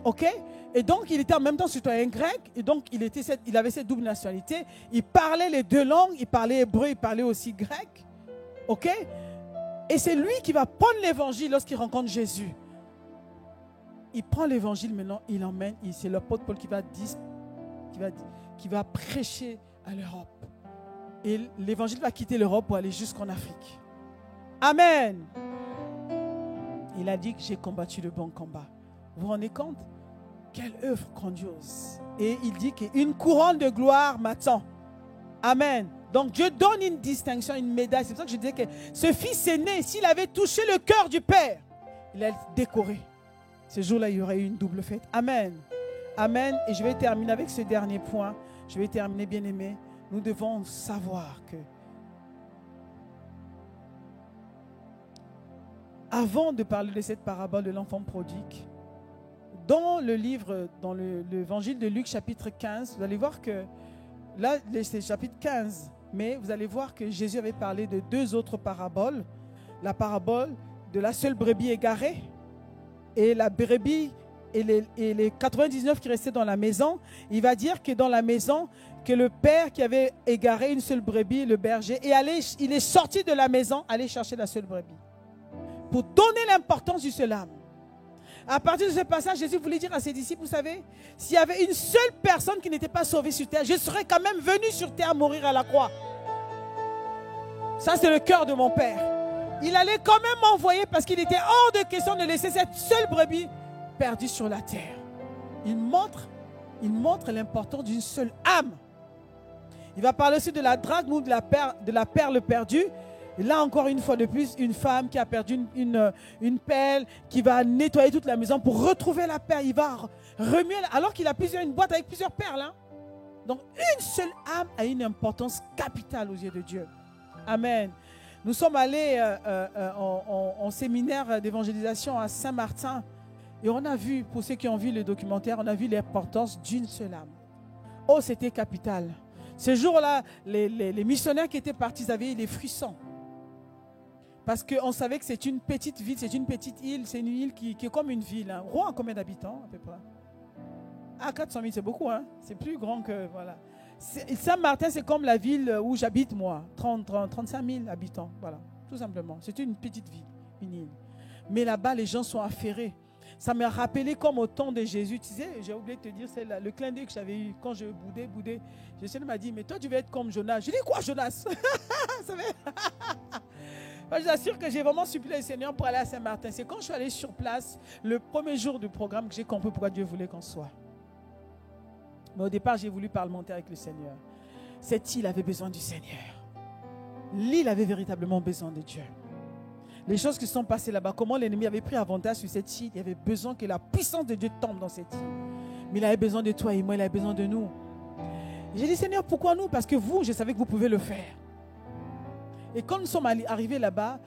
Ok? Et donc, il était en même temps citoyen grec. Et donc, il avait cette double nationalité. Il parlait les deux langues. Il parlait hébreu, il parlait aussi grec. Ok? Et c'est lui qui va prendre l'évangile lorsqu'il rencontre Jésus. Il prend l'évangile maintenant, il l'emmène. C'est l'apôtre Paul qui va prêcher à l'Europe. Et l'évangile va quitter l'Europe pour aller jusqu'en Afrique. Amen. Il a dit que j'ai combattu le bon combat. Vous vous rendez compte? Quelle œuvre grandiose. Et il dit qu'une couronne de gloire m'attend. Amen. Donc Dieu donne une distinction, une médaille. C'est pour ça que je disais que ce fils aîné, s'il avait touché le cœur du Père, il allait être décoré. Ce jour-là, il y aurait eu une double fête. Amen. Amen. Et je vais terminer avec ce dernier point. Je vais terminer, bien-aimés. Nous devons savoir que avant de parler de cette parabole de l'enfant prodigue, dans le livre, dans l'évangile de Luc chapitre 15, vous allez voir que, là c'est chapitre 15, mais vous allez voir que Jésus avait parlé de deux autres paraboles. La parabole de la seule brebis égarée et la brebis et les 99 qui restaient dans la maison. Il va dire que dans la maison, que le père qui avait égaré une seule brebis, le berger, il est sorti de la maison, aller chercher la seule brebis. Pour donner l'importance du seul âme. À partir de ce passage, Jésus voulait dire à ses disciples, vous savez, s'il y avait une seule personne qui n'était pas sauvée sur terre, je serais quand même venu sur terre mourir à la croix. Ça, c'est le cœur de mon Père. Il allait quand même m'envoyer parce qu'il était hors de question de laisser cette seule brebis perdue sur la terre. Il montre l'importance d'une seule âme. Il va parler aussi de la drachme ou de la perle perdue. Et là, encore une fois de plus, une femme qui a perdu une perle, qui va nettoyer toute la maison pour retrouver la perle. Il va remuer, alors qu'il a une boîte avec plusieurs perles. Hein. Donc, une seule âme a une importance capitale aux yeux de Dieu. Amen. Nous sommes allés en séminaire d'évangélisation à Saint-Martin. Et on a vu, pour ceux qui ont vu le documentaire, on a vu l'importance d'une seule âme. Oh, c'était capital. Ce jour-là, les missionnaires qui étaient partis, ils avaient les frissons. Parce qu'on savait que c'est une petite ville, c'est une petite île, c'est une île qui est comme une ville. Hein. Rouen a combien d'habitants à peu près? Ah, 400 000, c'est beaucoup, hein? C'est plus grand que, voilà. Saint-Martin, c'est comme la ville où j'habite, moi. 35 000 habitants, voilà, tout simplement. C'est une petite ville, une île. Mais là-bas, les gens sont affairés. Ça m'a rappelé comme au temps de Jésus. Tu sais, j'ai oublié de te dire, c'est le clin d'œil que j'avais eu quand je boudais. Jésus m'a dit, mais toi, tu vas être comme Jonas. Je dis, quoi, Jonas? Je vous assure que j'ai vraiment supplié le Seigneur pour aller à Saint-Martin. C'est quand je suis allé sur place, le premier jour du programme, que j'ai compris pourquoi Dieu voulait qu'on soit. Mais au départ, j'ai voulu parlementer avec le Seigneur. Cette île avait besoin du Seigneur. L'île avait véritablement besoin de Dieu. Les choses qui se sont passées là-bas, comment l'ennemi avait pris avantage sur cette île, il avait besoin que la puissance de Dieu tombe dans cette île. Mais il avait besoin de toi et moi, il avait besoin de nous. J'ai dit, Seigneur, pourquoi nous? Parce que vous, je savais que vous pouvez le faire. Et quand nous sommes arrivés là-bas,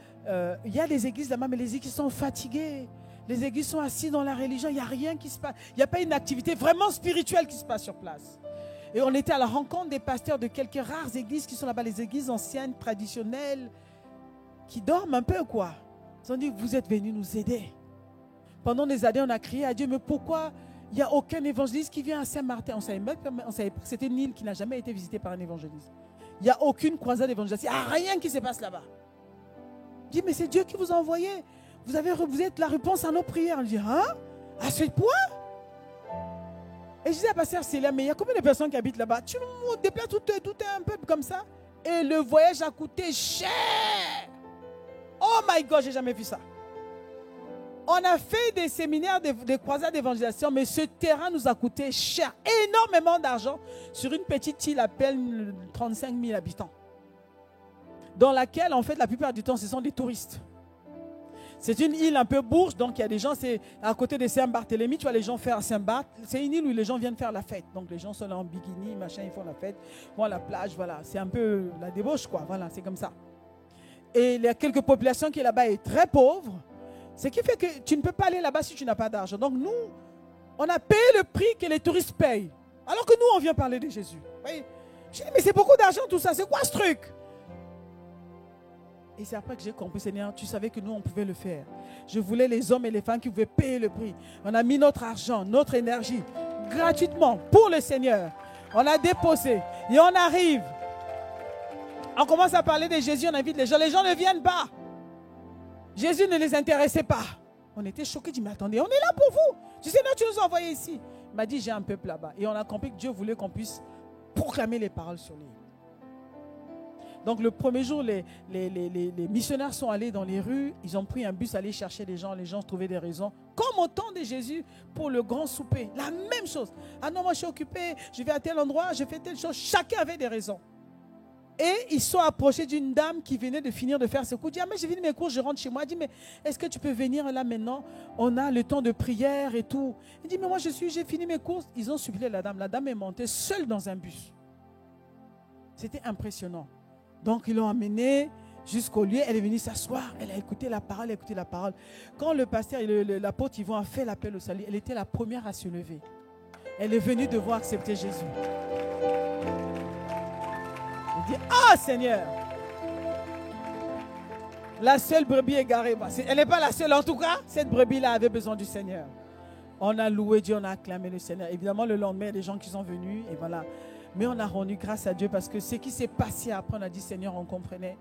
il y a des églises là-bas, mais les églises sont fatiguées. Les églises sont assises dans la religion, il n'y a rien qui se passe. Il n'y a pas une activité vraiment spirituelle qui se passe sur place. Et on était à la rencontre des pasteurs de quelques rares églises qui sont là-bas, les églises anciennes, traditionnelles, qui dorment un peu, quoi. Ils ont dit, vous êtes venus nous aider. Pendant des années, on a crié à Dieu, mais pourquoi il n'y a aucun évangéliste qui vient à Saint-Martin? On savait pas que c'était une île qui n'a jamais été visitée par un évangéliste. Il n'y a aucune croisade évangélistique. Il n'y a rien qui se passe là-bas. Je dis, mais c'est Dieu qui vous a envoyé. Vous êtes la réponse à nos prières. On dit, hein? À ce point? Et je disais à Pasteur Célia, mais il y a combien de personnes qui habitent là-bas? Tu nous déplaces tout un peuple comme ça? Et le voyage a coûté cher. Oh my God, j'ai jamais vu ça. On a fait des séminaires, des croisades d'évangélisation, mais ce terrain nous a coûté cher, énormément d'argent, sur une petite île à peine 35 000 habitants, dans laquelle, en fait, la plupart du temps, ce sont des touristes. C'est une île un peu bourge, donc il y a des gens, c'est à côté de Saint-Barthélemy, tu vois les gens faire Saint-Barth. C'est une île où les gens viennent faire la fête. Donc les gens sont là en bikini, machin, ils font la fête, vont à la plage, voilà. C'est un peu la débauche, quoi, voilà, c'est comme ça. Et il y a quelques populations qui là-bas est très pauvres, ce qui fait que tu ne peux pas aller là-bas si tu n'as pas d'argent. Donc nous, on a payé le prix que les touristes payent, alors que nous, on vient parler de Jésus. Oui. Je dis, mais c'est beaucoup d'argent tout ça, c'est quoi ce truc? Et c'est après que j'ai compris, Seigneur, tu savais que nous, on pouvait le faire. Je voulais les hommes et les femmes qui pouvaient payer le prix. On a mis notre argent, notre énergie, gratuitement, pour le Seigneur. On a déposé et on arrive. On commence à parler de Jésus, on invite les gens. Les gens ne viennent pas. Jésus ne les intéressait pas. On était choqués, dit, mais attendez, on est là pour vous. Tu sais, non, tu nous as envoyés ici. Il m'a dit, j'ai un peuple là-bas. Et on a compris que Dieu voulait qu'on puisse proclamer les paroles sur l'île. Donc le premier jour, les missionnaires sont allés dans les rues, ils ont pris un bus, aller chercher les gens trouvaient des raisons. Comme au temps de Jésus pour le grand souper, la même chose. Ah non, moi je suis occupé, je vais à tel endroit, je fais telle chose. Chacun avait des raisons. Et ils sont approchés d'une dame qui venait de finir de faire ses cours. Elle dit, ah mais j'ai fini mes cours, je rentre chez moi. Elle dit, mais est-ce que tu peux venir là maintenant? On a le temps de prière et tout. Elle dit, mais moi j'ai fini mes cours. Ils ont supplié la dame. La dame est montée seule dans un bus. C'était impressionnant. Donc, ils l'ont amenée jusqu'au lieu. Elle est venue s'asseoir. Elle a écouté la parole, Quand le pasteur et l'apôtre Yvon a fait l'appel au salut, elle était la première à se lever. Elle est venue devoir accepter Jésus. Elle dit, ah Seigneur, la seule brebis égarée. Elle n'est pas la seule. En tout cas, cette brebis-là avait besoin du Seigneur. On a loué Dieu, on a acclamé le Seigneur. Évidemment, le lendemain, il y a des gens qui sont venus et voilà. Mais on a rendu grâce à Dieu parce que ce qui s'est passé après, on a dit, Seigneur, on comprenait.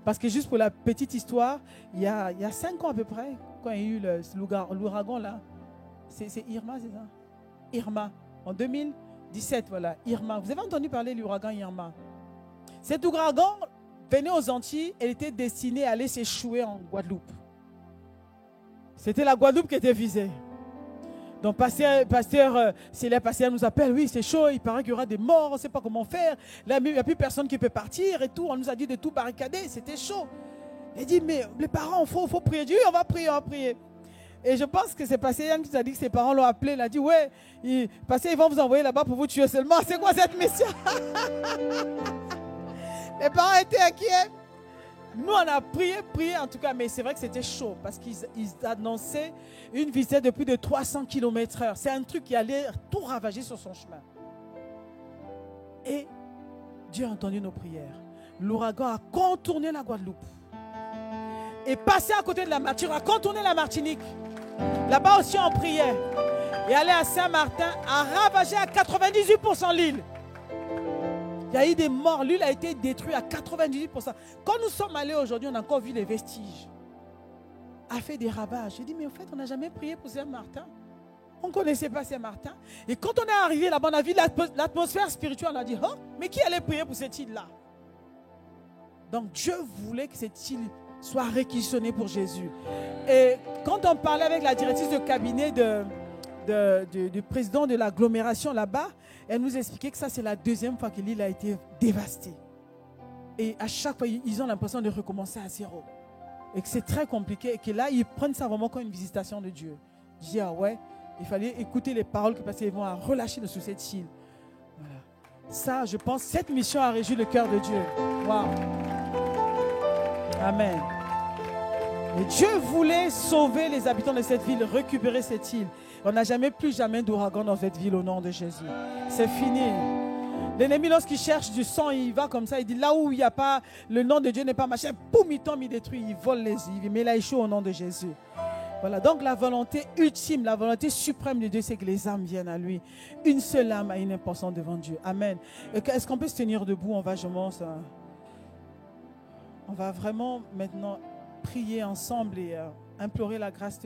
Parce que juste pour la petite histoire, il y a 5 ans à peu près, quand il y a eu l'ouragan là, c'est Irma, c'est ça? Irma, en 2017, voilà, Irma. Vous avez entendu parler de l'ouragan Irma? Cet ouragan venait aux Antilles, elle était destinée à aller s'échouer en Guadeloupe. C'était la Guadeloupe qui était visée. Donc, pasteur nous appelle, oui, c'est chaud, il paraît qu'il y aura des morts, on ne sait pas comment faire. Là, il n'y a plus personne qui peut partir et tout. On nous a dit de tout barricader, c'était chaud. Il dit, mais les parents, il faut prier Dieu, on va prier. Et je pense que c'est pasteur Yann qui nous a dit que ses parents l'ont appelé. Il a dit, ouais, pasteur, ils vont vous envoyer là-bas pour vous tuer seulement. C'est quoi cette mission? Les parents étaient inquiets. Nous, on a prié en tout cas, mais c'est vrai que c'était chaud parce qu'ils annonçaient une vitesse de plus de 300 km/h. C'est un truc qui allait tout ravager sur son chemin. Et Dieu a entendu nos prières. L'ouragan a contourné la Guadeloupe et passé à côté de la Martinique, a contourné la Martinique. Là-bas aussi, on priait. Et allé à Saint-Martin, a ravagé à 98% l'île. Il y a eu des morts. L'île a été détruite à 98%. Quand nous sommes allés aujourd'hui, on a encore vu les vestiges. A fait des ravages. J'ai dit, mais en fait, on n'a jamais prié pour Saint-Martin. On ne connaissait pas Saint-Martin. Et quand on est arrivé là-bas, on a vu l'atmosphère spirituelle. On a dit, oh, mais qui allait prier pour cette île-là? Donc Dieu voulait que cette île soit réquisitionnée pour Jésus. Et quand on parlait avec la directrice de cabinet du président de l'agglomération là-bas, elle nous expliquait que ça, c'est la deuxième fois que l'île a été dévastée. Et à chaque fois, ils ont l'impression de recommencer à zéro. Et que c'est très compliqué. Et que là, ils prennent ça vraiment comme une visitation de Dieu. Je dis, ah ouais, il fallait écouter les paroles parce qu'ils vont relâcher sur cette île. Voilà. Ça, je pense, cette mission a réjoui le cœur de Dieu. Waouh. Amen. Et Dieu voulait sauver les habitants de cette ville, récupérer cette île. On n'a plus jamais d'ouragan dans cette ville au nom de Jésus. C'est fini. L'ennemi, lorsqu'il cherche du sang, il va comme ça, il dit là où il n'y a pas, le nom de Dieu n'est pas machin, boum, il tombe, il détruit, il vole les îles, mais il a échoué au nom de Jésus. Voilà, donc la volonté ultime, la volonté suprême de Dieu, c'est que les âmes viennent à lui. Une seule âme a une importance devant Dieu. Amen. Est-ce qu'on peut se tenir debout? On va vraiment maintenant prier ensemble et implorer la grâce de Dieu.